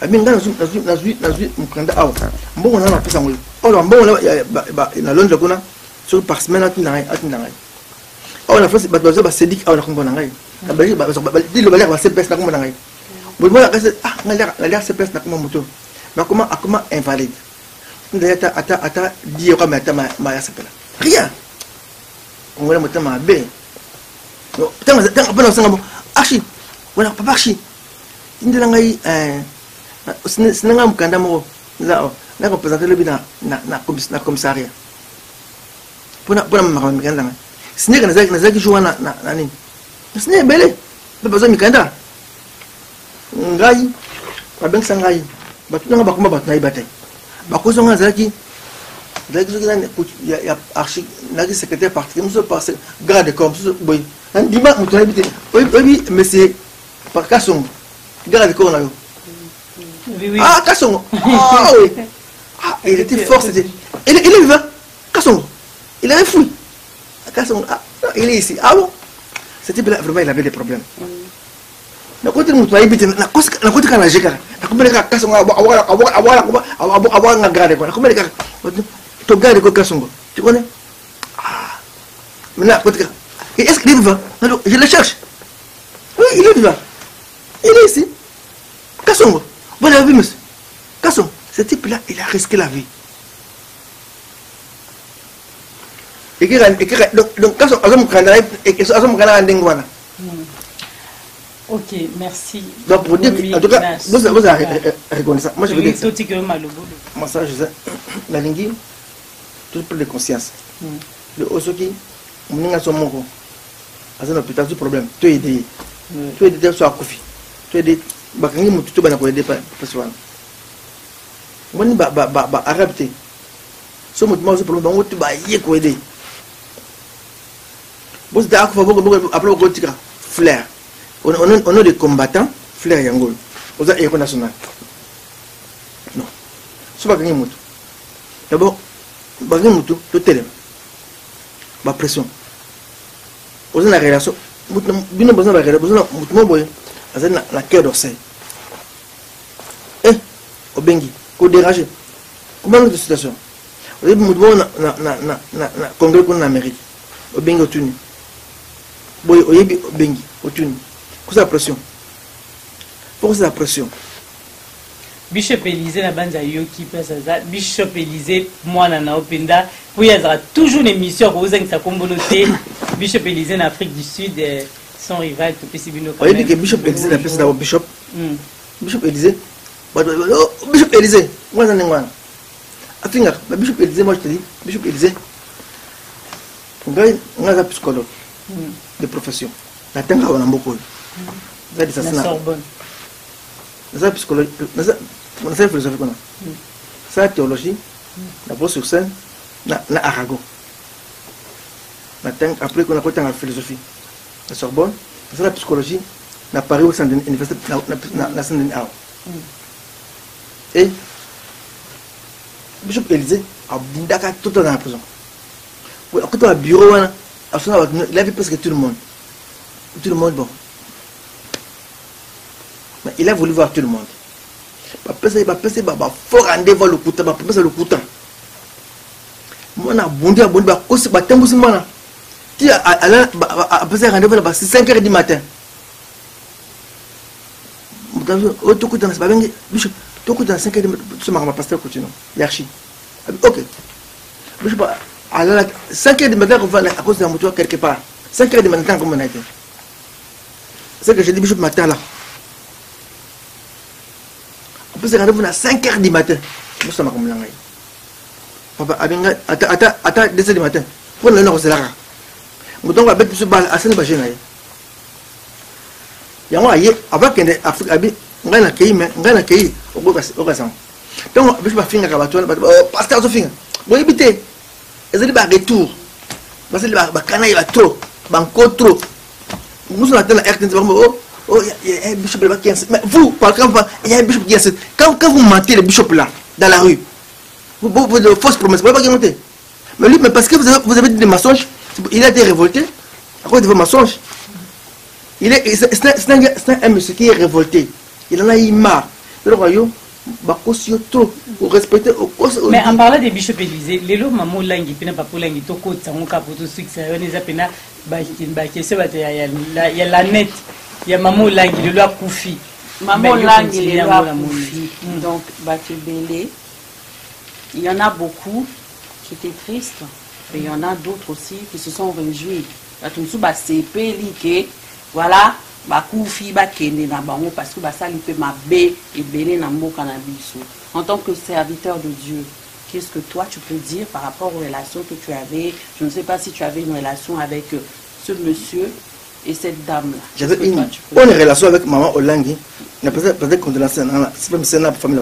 abi ngana na mukanda awa mbongo na pesa ngoi olo mbongo na Londres kuna sur par semaine atinda ngai on a fait ba sedik on a compris ngai ka ba di lo ba ba CPS na komona ngai bo mo ka ah ngai CPS na komona moto na comment invalide ndaya ata di ko ma ya sepela rien on va moto ma be no tanga pa na sanga mo ashi wala papa ashi ndela ngai sinanga mukanda mo za na ko présenter le bina na commissariat pona ma mikanda ngai sine kana zaki joua na nini sine bele bezo mikanda ngai ba bengsa ngai batuna ba kuma batuna ibate ba kozo nga zaki Il y a archi, secrétaire particulier, nous sommes passés, garde de corps, oui. Un dimanche, nous avons dit, oui, mais c'est par Kassongo. Garde de corps, Oui. ah, Kassongo. Ah, oui. Ah, il était fort, c'était. Il est vivant, Kassongo. Il avait fui. Kassongo, ah, il est ici. Ah bon? Ce type-là, vraiment, il avait des problèmes. Na côté nous travaille bien na côté kana jeka na kumbe ka kasongo awala na garde quoi na kumbe ka to garde ko kasongo tu connais ah maintenant côté et est-ce qu'il est vivant alors je le cherche oui il est vivant il est ici kasongo vous avez vu monsieur kasongo ce type là il a risqué la vie et donc kasongo azom kana et azom kana ndengwana. Ok, merci. Donc pour dire que, en tout cas, vous avez reconnaissé ça. Moi je veux dire que moi ça je sais, la lingue, tout pour de conscience. Le osoki, on a son mot. À un hôpital, du problème. Tu es aidé. Tu es aidé sur la coffee. Tu es aidé. Bakangi mutu bana ko aidé pas parce que moi ni ba arabité. Ce mot moi ce problème on tu ba yé ko aidé. Bon c'est à quoi après ko tika flair. On a des combattants, Flair Yangol. On a l'école nationale. Non. Ce n'est pas gagné. D'abord, gagner Moutou, le télé. La pression. On a la relation. Bien besoin de la relation. On a la cœur d'orsay. Au Bengi, au dérangé. Comment est la situation? On a le congrès en Amérique. Au Bengi, au Tuni. Au Bengi, au Tuni. Pour la pression. Pour la pression. Bishop Élysée na banza yoki place ça. Bishop Élysée moi na openda. Puis il y a toujours une émission pour vous ça communauté. Bishop Élysée en Afrique du Sud son rival tout petit bino. On dit que Bishop Élysée na place d'abord Bishop. Bishop Élysée. Bishop Élysée. Moi ça n'engwana. Afinga, Bishop Élysée moi je te dis Bishop Élysée. On a un psychologue de profession. La tenga on a beaucoup. Ça dit ça c'est Sorbonne. Ça psychologie, ça philosophie qu'on a. Ça théologie, la pose sur scène, na Aragon. Après qu'on a côté en philosophie, la Sorbonne, ça la psychologie, na Paris au centre université, na Saint-Denis. Et Bishop Élysée a bundaka tout dans la prison. Quand on a bureau, il a vu presque tout le monde. Tout le monde, bon. Mais il a voulu voir tout le monde. Il va passer, fort rendez-vous le couteau, il va passer le couteau. Moi, je suis bon, je suis bon, tu as passé rendez-vous là-bas, c'est 5h du matin. Tu as 5h du matin, tu m'as passé le couteau. Yarchi. Ok. À 5h du matin, on va à cause de la moto quelque part. 5h du matin, comme on a été. C'est que j'ai dit, Bishop, matin là. On peut se rendez-vous à 5h du matin. Nous sommes comme là. Papa, attends, 2h du matin. Pour le nord, c'est là. Nous devons mettre ce bal à Saint-Baché. Il y a un aïe, avant qu'il y ait Afrique, on a un accueil, mais on a un accueil au Gassan. Donc, je vais finir avec toi, pasteur Zofing. Vous évitez, ils ont dit retour. Parce que le canaille va trop, banco trop. Nous sommes dans la RTN, oh, il y a un bishop là qui est. Mais vous, par exemple, il y a un bishop qui est. Quand vous mentez le bishop là, dans la rue, vous de fausses promesses, vous ne pouvez pas monter. Mais lui, mais parce que vous avez dit des mensonges, il a été révolté à cause de vos mensonges. C'est un monsieur qui est révolté. Il en a eu marre. Le royaume, mais en parlant de Bishop Élysée, les lots maman langi pina papa langi to ko tsango ka poto succès on les appelle ba question ba il y a la net il y a maman langi le loi Koufi maman langi le loi Koufi donc Bakebele il y en a beaucoup qui étaient tristes et il y en a d'autres aussi qui se sont réjouis la tunsu ba CP liké voilà ba Koufi ba kende na bango parce que ba sali pe mabe ebele na mboka na biso. En tant que serviteur de Dieu, qu'est-ce que toi tu peux dire par rapport aux relations que tu avais? Je ne sais pas si tu avais une relation avec ce monsieur et cette dame-là. J'avais une bonne relation avec maman Olangi. On a peut-être condamnation, c'est même c'est la famille.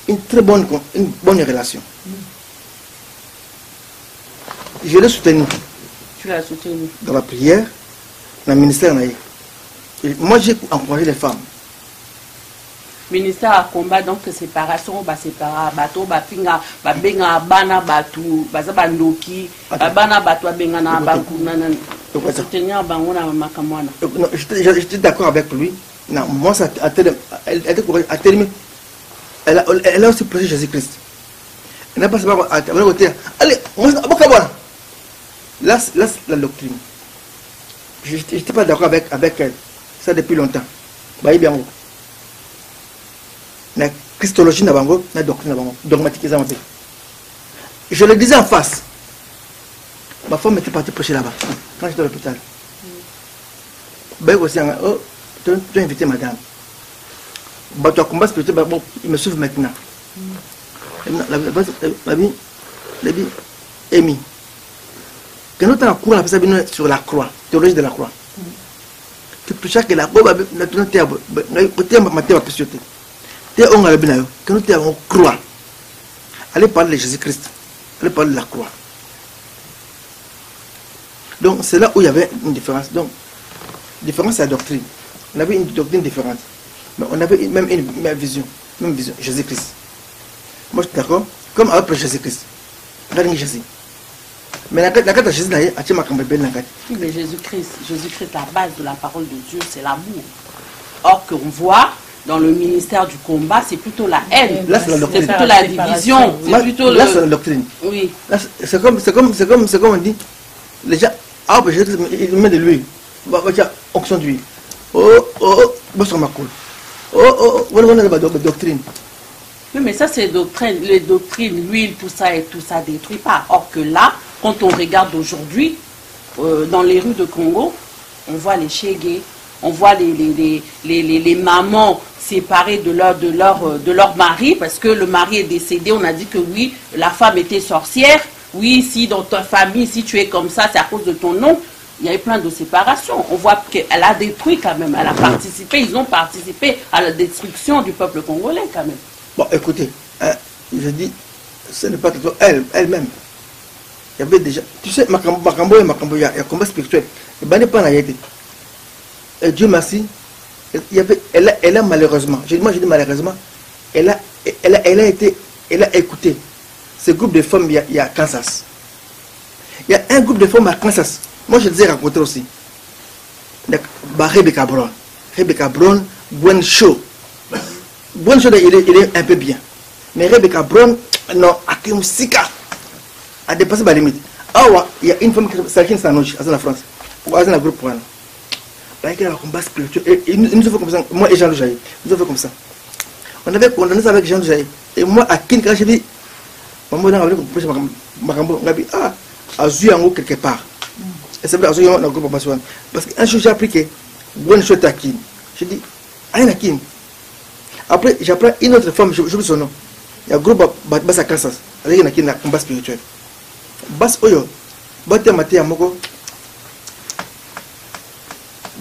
Une très bonne relation. je l'ai soutenu. Tu l'as soutenu. Dans la prière, dans le ministère. Et moi, j'ai encouragé les femmes. Ministère à combat, donc séparation, séparer, bateau, finga, benga, bana, batou, bandoki, bana, batou, benga, na, soutenir bangona, makamwana. J'étais d'accord avec lui. Non, moi, ça a terminé. Elle a aussi prêché Jésus-Christ. Elle n'a pas à côté. Allez, moi, là, c'est la doctrine. Je n'étais pas d'accord avec elle. Ça depuis longtemps. Bien. La christologie n'a pas la doctrine dogmatique. Je le disais en face. Ma femme était partie prêcher là-bas, quand j'étais à l'hôpital. Tu as invité madame. Tu as combattu spirituel, il me suivent maintenant. La vie, Amy. Quand nous avons cours sur la croix, théologie de la croix. Tu peux chaque la croix, tu quand nous avons croix, allez parler de Jésus-Christ, allez parler de la croix. Donc c'est là où il y avait une différence. Donc, différence c'est la doctrine. On avait une doctrine différente. Mais on avait même une même vision, Jésus-Christ. Moi je suis d'accord, comme avec Jésus-Christ. Regardez Jésus. Mais la carte de Jésus, mais Jésus-Christ, la base de la parole de Dieu, c'est l'amour. Or qu'on voit dans le ministère du combat, c'est plutôt la haine. Là, c'est la doctrine. C'est plutôt la division. Là, c'est la doctrine. Oui. C'est comme on dit. Les gens, ils mettent de l'huile. Onction d'huile. Doctrine. Oui, mais ça, c'est doctrine. Les doctrines, l'huile, tout ça détruit pas. Or que là, quand on regarde aujourd'hui, dans les rues de Congo, on voit les chégués, on voit les mamans séparées de leur mari, parce que le mari est décédé, on a dit que oui, la femme était sorcière, oui, si dans ta famille, si tu es comme ça, c'est à cause de ton nom. Il y a eu plein de séparations. On voit qu'elle a détruit quand même, elle a participé, ils ont participé à la destruction du peuple congolais quand même. Bon, écoutez, je dis, ce n'est pas tout elle-même. Il y avait déjà, tu sais, Makambo, il y a un combat spirituel. Et Dieu merci, elle a malheureusement, je dis malheureusement, elle a écouté ce groupe de femmes, il y a Kansas. Il y a un groupe de femmes à Kansas. Moi, je les ai rencontrés aussi. Rebecca Brown, Gwen Shaw. Gwen Shaw, il est un peu bien. Mais Rebecca Brown, non, a dépassé ma limite. Ah ouais, il y a une femme qui s'appelle Sanoche, à la France. Dans le groupe. Il y a un combat spirituel. Et nous avons fait comme ça. Moi et Jean Jaï. Nous avons fait comme ça. On avait condamné ça avec Jean Jaï. Et moi, à Kin, quand j'ai dit, maman, on a dit, à Zuyango quelque part. Et c'est vrai, à Zuyango, dans le groupe. Parce qu'un jour, j'ai appliqué. Bonne chose à Kin. J'ai dit, Aïe, à Kin. Après, j'apprends une autre femme, je veux son nom. Il y a un groupe Bass à Kansas. Il y a un combat spirituel. Bass Oyo, Baté Maté Amoko,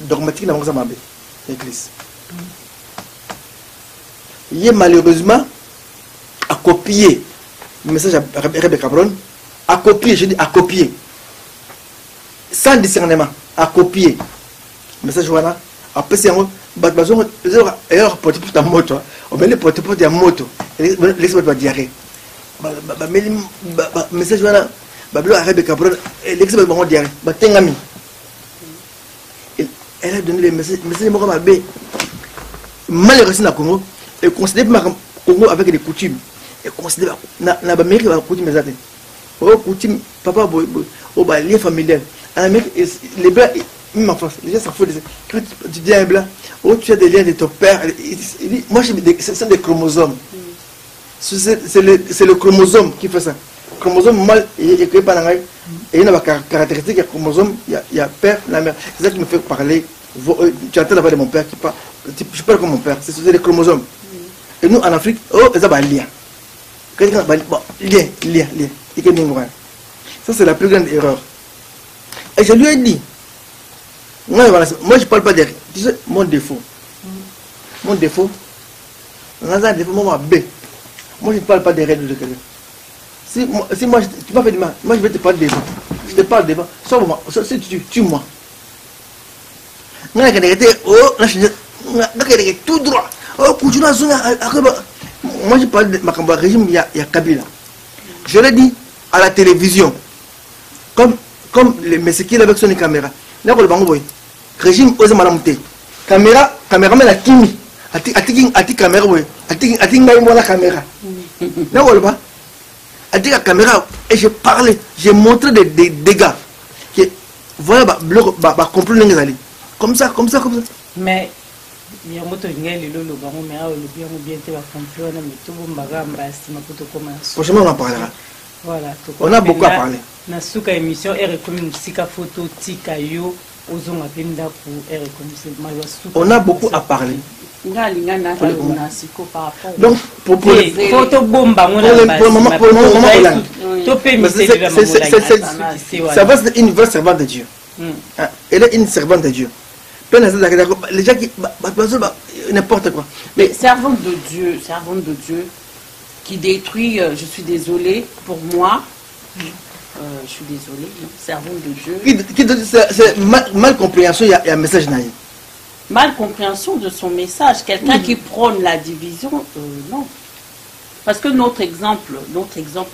dogmatique dans l'église. Il est malheureusement à copier le message à Rebecca Brown, à copier, je dis à copier, sans discernement, à copier le message voilà, après c'est un d'ailleurs porte pour ta moto, on met les porte pour ta moto, laisse-moi pas diarrhée. Message voilà, Rebecca Brown, laisse-moi pas diarrhée, tengami. Elle a donné les messages malheureusement au Congo, elle considère le Congo avec des coutumes. Elle considère l'Amérique avec des coutumes. Les coutumes, papa, les familiales. En Amérique, les blancs, même en France, les gens s'en foutent. Quand tu dis à un blanc, tu as des liens de ton père. Moi, ce sont des chromosomes. C'est le chromosome qui fait ça. Le chromosome mal est créé par la. Et il y a des caractéristiques, il y a chromosome, il y a père, la mère. C'est ça qui me fait parler. Tu entends la voix de mon père qui parle. Je parle comme mon père, c'est les chromosomes. Et nous en Afrique, ils ont un lien. Lien. Ça, c'est la plus grande erreur. Et je lui ai dit, moi je ne parle pas de. Tu sais, mon défaut. Mon défaut, moi je ne parle pas des règles de quelqu'un. Si moi, tu m'as fait du mal, moi je vais te parler des gens. Je te parle devant. Si tu tues moi. Tout droit. Moi, je parle de ma régime, il y a Kabila. Je l'ai dit à la télévision, comme le monsieur qui est avec son caméra. Là, le régime ose malamute. Caméraman a Kimi. Ati caméra, oui. Ati la caméra. Là, ati la caméra. Et j'ai parlé, j'ai montré des dégâts. Voilà, comprendre les allées. Comme ça. Mais il y a un moto qui est le baron, mais le bien te va comprendre, mais tout le monde va me prochainement, on en parlera. Voilà. On a beaucoup à parler. Dans cette émission, elle recommande aussi la photo Tika Yo, aux hommes à Benda pour elle recommande. On a beaucoup à parler. Donc, pour photo bombe, pour le moment, ça va être une vraie servante de Dieu. Elle est une servante de Dieu. Les gens qui n'importe quoi. Mais servante de Dieu qui détruit, je suis désolée pour moi. Je suis désolée, servante de Dieu. C'est mal compréhension, il y a un message naïf. Mal compréhension de son message. Quelqu'un qui prône la division, non. Parce que notre exemple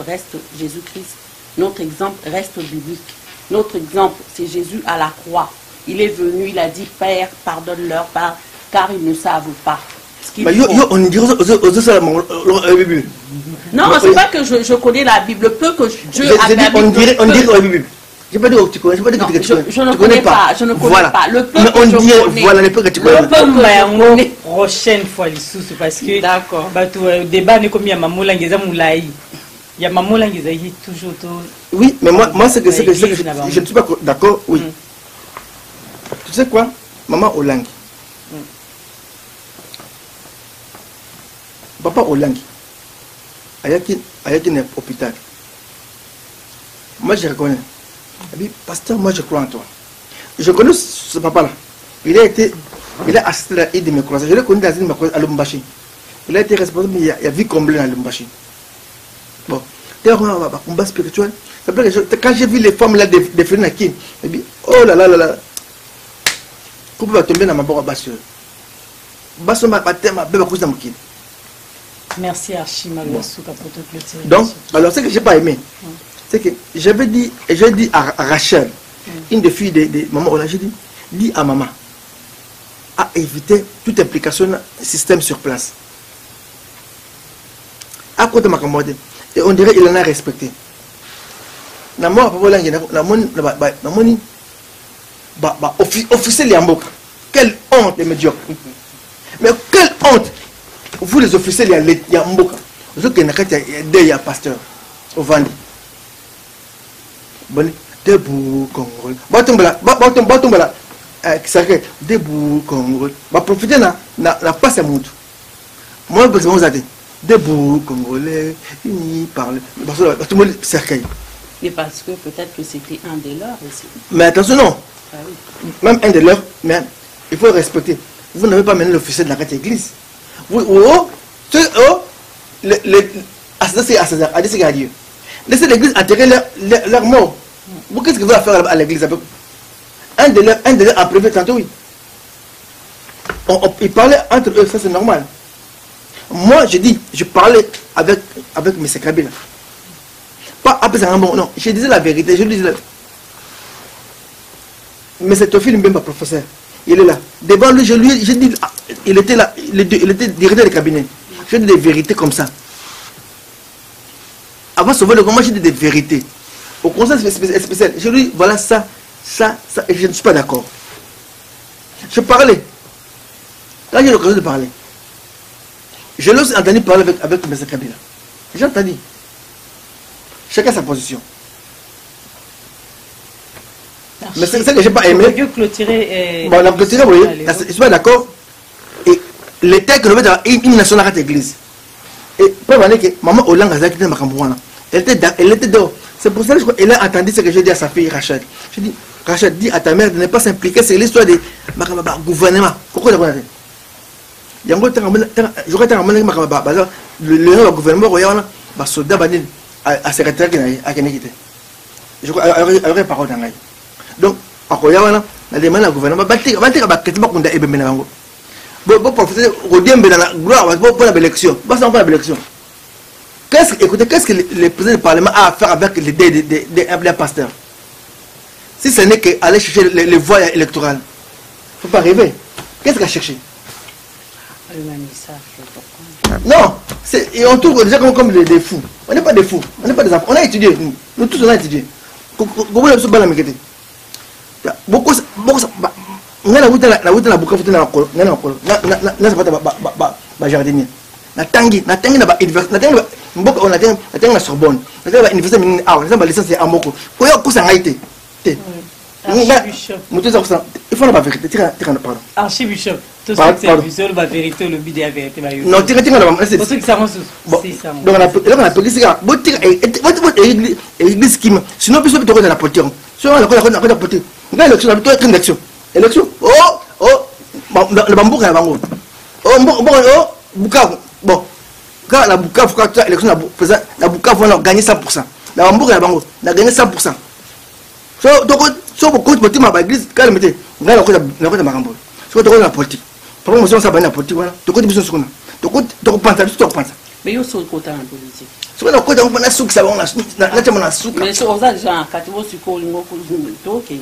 reste Jésus-Christ. Notre exemple reste biblique. Notre exemple, c'est Jésus à la croix. Il est venu, il a dit, Père, pardonne-leur car ils ne savent pas. On dirait la Bible. Non, c'est pas que je connais la Bible. Peu que Dieu a permis. On dirait la Bible. Je ne sais pas dire que tu connais. Je ne connais pas. Je ne connais pas. Le peu que je connais. Voilà le peu que tu connais. Le peu que prochaine fois les sous parce que. D'accord. Le débat n'est comme il y a Mamoulangeza Moulaï. Il y a Mamoulangeza qui toujours. Oui, mais moi c'est que je ne suis pas d'accord. Oui. Tu sais quoi, maman Olangi. Papa Olangi. Ayaki n'est hôpital. Moi je reconnais. Il dit, pasteur, moi je crois en toi. Je connais ce papa-là. Il a assisté à une de mes croisages. Je l'ai connu dans une de mes croisages à Lumbashi. Il a été responsable, mais il a vu combler à Lumbashi. Bon, d'ailleurs, un combat spirituel. Quand j'ai vu les femmes là défiler à qui, il dit, oh là là là là. Coupe va tomber dans ma boîte basse. Basse ma baptême, ma bébé couche dans mon kid. Merci Archima Souka pour te clôturer. Donc, alors ce que j'ai pas aimé, c'est que j'avais dit, et j'ai dit à Rachel, une des filles de maman Ola, j'ai dit, dis à maman, à éviter toute implication système sur place. À côté de ma commode, et on dirait qu'il en a respecté. Na moi, papa Ola, na moni, officier Liamboka. Quelle honte les médiocres. Mais quelle honte. Vous les officiers Liamboka. Vous êtes des pasteurs au Vandi. Bon, debout Congo. Batombala. Debout Congo. Va profiter na passe à Moutou. Moi, je vous ai dit. Debout Congolais. Ils parlent. Tout le monde cercueil. Mais parce que peut-être que c'était un des leurs aussi. Mais attention, non. Ah oui. Même un de leurs, mais il faut respecter. Vous n'avez pas mené l'officier de la carte église. Laissez l'église enterrer leur mort. Vous, qu'est-ce que vous allez faire à l'église avec un de leurs en privé, tantôt oui. Ils parlaient entre eux, ça c'est normal. Moi, je parlais avec M. Kabila. Pas après ça, non, je disais la vérité, je disais mais c'est Théophile Mbemba, professeur. Il est là. Devant lui, j'ai dit, il était là, il était directeur du cabinet. Je dis des vérités comme ça. Avant de sauver le combat, j'ai dit des vérités. Au conseil spécial, je lui dis, voilà ça, et je ne suis pas d'accord. Je parlais. Quand j'ai l'occasion de parler, je l'ai entendu parler avec M. Kabila. J'ai entendu. Chacun sa position. Mais c'est ça que je n'ai pas aimé. Dieu clôturer. Bon, on a clôturé, vous voyez. Je ne suis pas d'accord. Et l'État que nous avons une nation dans l'église. Et pour que maman Hollande a quitté ma campagne. Elle était dehors. C'est pour ça qu'elle a entendu ce que j'ai dit à sa fille Rachel. Je dis, Rachel, dis à ta mère de ne pas s'impliquer. C'est l'histoire du gouvernement. Pourquoi tu as dit? Je crois que le gouvernement royal, le soldat à secrétaire qui a quitté. je crois avec parole d'angai. Donc akoya wana na demande na gouvernement batika baketi bakunda ebembe na bango. Bon professeur Rodembe dans la gloire pour la élection. Basta on va l'élection. Qu'est-ce que le président du Parlement a à faire avec l'idée des pasteurs? Si ce n'est qu'aller chercher les voies électorales, il ne faut pas rêver. Qu'est-ce qu'il a cherché? Non, on trouve déjà comme des fous. On n'est pas des fous, on n'est pas des enfants. On a étudié, nous tous on a étudié. Comment on a étudié? Beaucoup, on a la boucle na jardinier. Na tangi na université mboka on a na Sorbonne na université mingi awa na licence ya moko ko yo kusa ngaite te mutu za kusa il faut la vérité tira pardon archibishop tout ça c'est visuel la vérité le bidé la vérité ba yo non tira na c'est pour ceux qui savent si ça donc on a pris ça bo tira église qui sinon biso to ko na politique so on a politique na élection to être élection le bambou ya bango Bukavu, bon, quand la Bukavu, quand l'élection la Bukavu, on a gagné 100%. La Hambourg, on a gagné 100%. Donc, si on compte pour ma église, quand on mettait, on a la Marambo. Si on a la politique, pour moi, on a la politique, on a besoin de ce qu'on a. Mais il y a aussi le côté en politique. Si on a côté, on a souk, ça va, on a souk. Mais si on a déjà un catégorie sur le côté,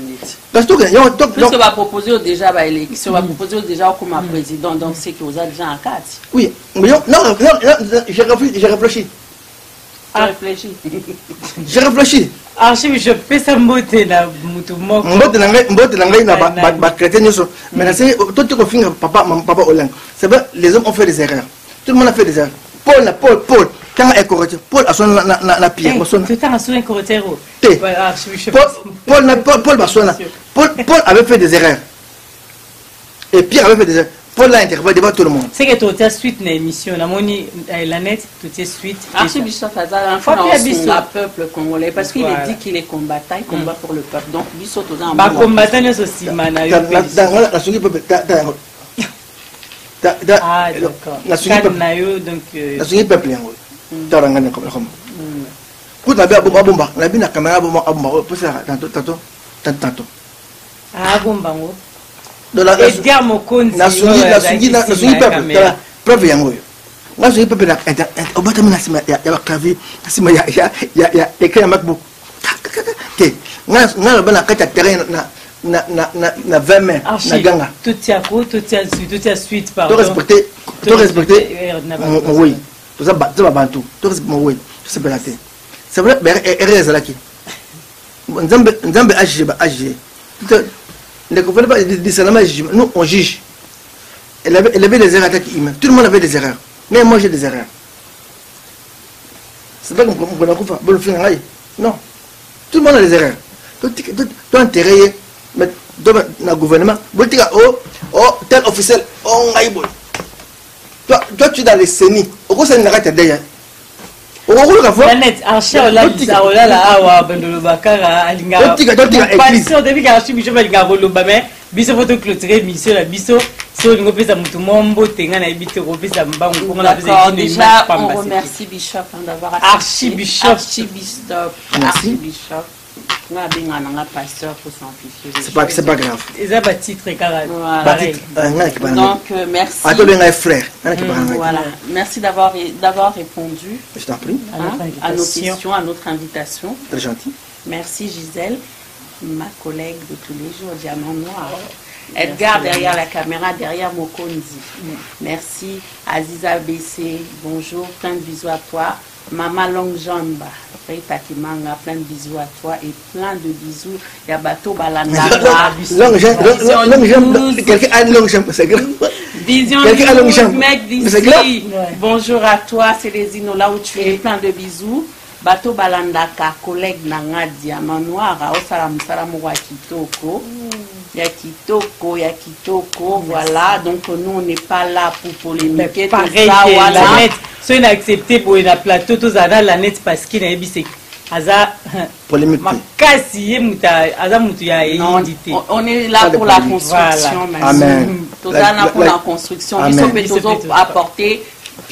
parce que va proposer déjà l'élection, va proposer déjà comme président, donc c'est que vous avez déjà un cadre. Oui, mais non, j'ai réfléchi. J'ai réfléchi. Je fais ça mbote na mutu moko. Mbote na ngai na ba chrétien nyoso. Mais c'est tout ce que fait papa Hollande. C'est vrai, les hommes ont fait des erreurs. Tout le monde a fait des erreurs. Paul, quand est correct, Paul a son la pierre. Tu as son correct. Paul avait fait des erreurs. Et Pierre avait fait des erreurs. Paul l'a interpellé devant tout le monde. C'est que tu as suite dans l'émission, la net, tu as suite. Archibishop Azar, un peuple congolais, parce qu'il dit qu'il est combattant, il combat pour le peuple. Donc, Bissot, tu as un bon combattant aussi, Manaï. Ah, d'accord. La suite peuple. La suite peuple. Tarangane comme. Quand la bien bomba, la bien la caméra bomba pour ça tantôt. Ah bomba. Edgar Mokonzi. La suite peuple. Preuve yango. La suite peuple na au bas tamina sima ya clavier, sima ya écrit en MacBook. OK. Na bana kata terrain na 20 mains na ganga. Tout y a suite pardon. Tout respecter. Oui. Tout ça bantu. Tout oui. C'est pas la tête. C'est vrai erreur là qui. Nzambe agir. Ne comprenez pas des salama jugement. Nous on juge. Elle avait des erreurs humaines. Tout le monde avait des erreurs. Mais moi j'ai des erreurs. C'est pas qu'on a pas bon faire non. Tout le monde a des erreurs. Toi intérêt mais dans le gouvernement, tel officiel, toi tu es dans les CENI, au coup ça n'arrête d'ailleurs. Planète, Archie, la awa, Bendolo Bakara, Alinga. Passion, depuis qu'Archie, je vais aller au mais biso photo clôturé, mission la biso, si on fait ça, tout le monde, tenga na ibite, on fait ça, on a besoin déjà, on remercie Bishop d'avoir Archibishop. C'est pas grave. Donc merci. Voilà. Merci d'avoir répondu. Je t'en prie. À nos questions, à notre invitation. Très gentil. Merci Gisèle, ma collègue de tous les jours, Diamant Noir. Edgar derrière la caméra, derrière Mokonzi. Merci Aziza BC, bonjour, plein de bisous à toi. Maman Longjamba, Takimanga, plein de bisous à toi et plein de bisous. Yabato Balanda. Longjamba, quelqu'un a une longjamba, c'est grave. Vision News, mec d'ici. Bonjour à toi, c'est les Ino là où tu es, plein de bisous. Bato Balandaka, collègue Nanga Diamant Noir, Osalam Salamwa Kitoko. Yakitoko, voilà. Donc nous, on n'est pas là pour polémiquer. Pareil, la net, si on a accepté pour un plateau, tout ça, la net, parce qu'il a dit Aza polémique. On est là pour la construction. Amen. Tout ça, pour la construction. Il faut apporter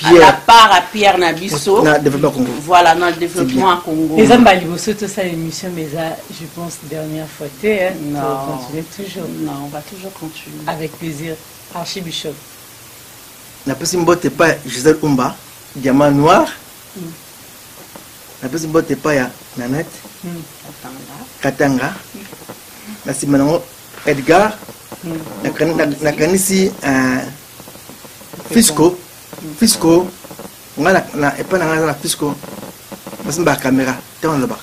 à la part à Pierre Nabisso. Dans le développement Congo. Voilà, dans le développement à Congo. Les hommes Baliboso, tout ça, l'émission, mais ça, je pense, dernière fois, hein, non, on continue toujours. Non, on va toujours continuer. Avec plaisir. Archibishop. La personne botte pas Gisèle Umba, Diamant Noir. La personne botte pas Nanette, Katanga. La Simanango Edgar. La Kanisi Fisco. Fisco. On a la Fisco. Parce que la caméra, tu es là-bas.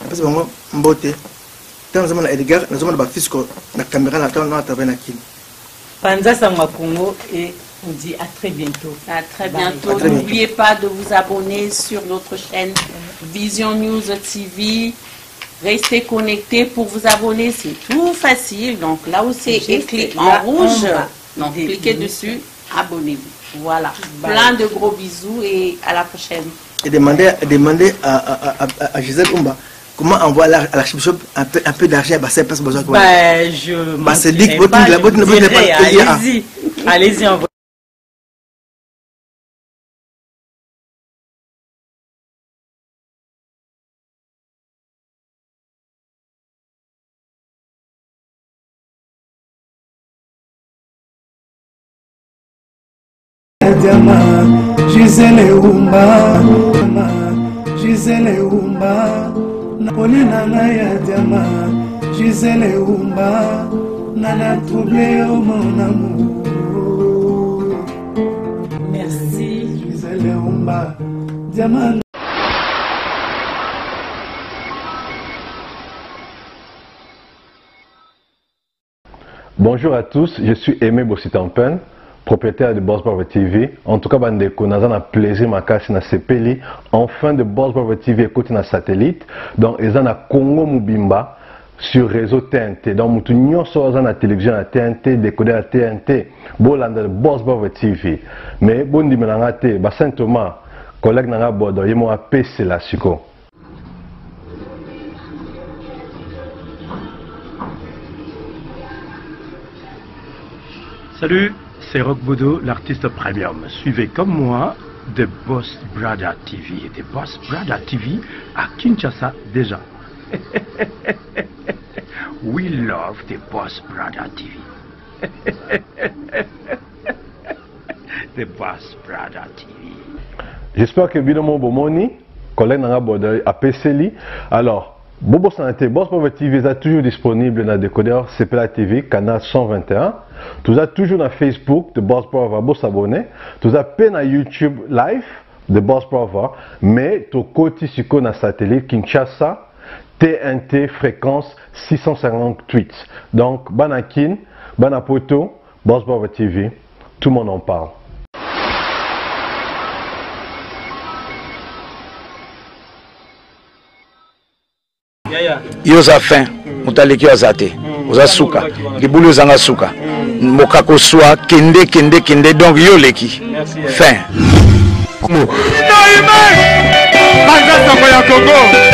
Parce que je suis là, Edgar, nous sommes là-bas, Fisco, la caméra, tu es là-bas. Panza Sangwa Congo et on dit à très bientôt. À très bientôt. N'oubliez pas de vous abonner sur notre chaîne Vision News TV. Restez connectés pour vous abonner, c'est tout facile. Donc là où c'est écrit en rouge, donc cliquez dessus, abonnez-vous. Voilà. Plein de gros bisous et à la prochaine. Et demandez à Gisèle Umba comment envoyer à l'archibishop un peu d'argent à Basset parce que besoin de quoi. Je allez-y, allez-y envoyez. Gisèle Umba, Gisèle Umba, Nakolina ya diama, Gisèle Umba, nana troublé au mon amour. Merci. Gisèle Umba, diama. Bonjour à tous, je suis Aimé Bossitampen, propriétaire de Boss Brother TV. En tout cas, bandeko, nous avons un plaisir makasi na sepeli. Enfin de Boss Brother TV écoute na satellite. Donc, ils ont na Congo Mubimba sur réseau TNT. Donc, mutu nyonso oza na télévision na TNT, décodeur à TNT. Bolanda Boss Brother TV. Mais bon dimenanga te, ba Saint Thomas, collègue nanga bodo, yemo apesi la siko. Salut, c'est Rock Bodo, l'artiste premium. Suivez comme moi The Boss Brother TV. Et The Boss Brother TV à Kinshasa déjà. We love The Boss Brother TV. The Boss Brother TV. J'espère que Bidomo Bomoni, collègue Nanga Bodo, a PCLI. Alors, Bobo Santé, Boss Brother TV est toujours disponible dans le décodeur CPLA TV, canal 121. Tout ça toujours dans Facebook de Boss Brother, vous s'abonner. Tout ça peine à YouTube live de Boss Brother, mais tout côté sur le satellite Kinshasa, TNT fréquence 658. Donc, Banakin, Banapoto, Boss Brother TV, tout le monde en parle. Yoza fin, mutaleki azate, oza suka, libulu zanga suka, mokako soa, kende, donc yoleki, fin. Naïmé, Congo.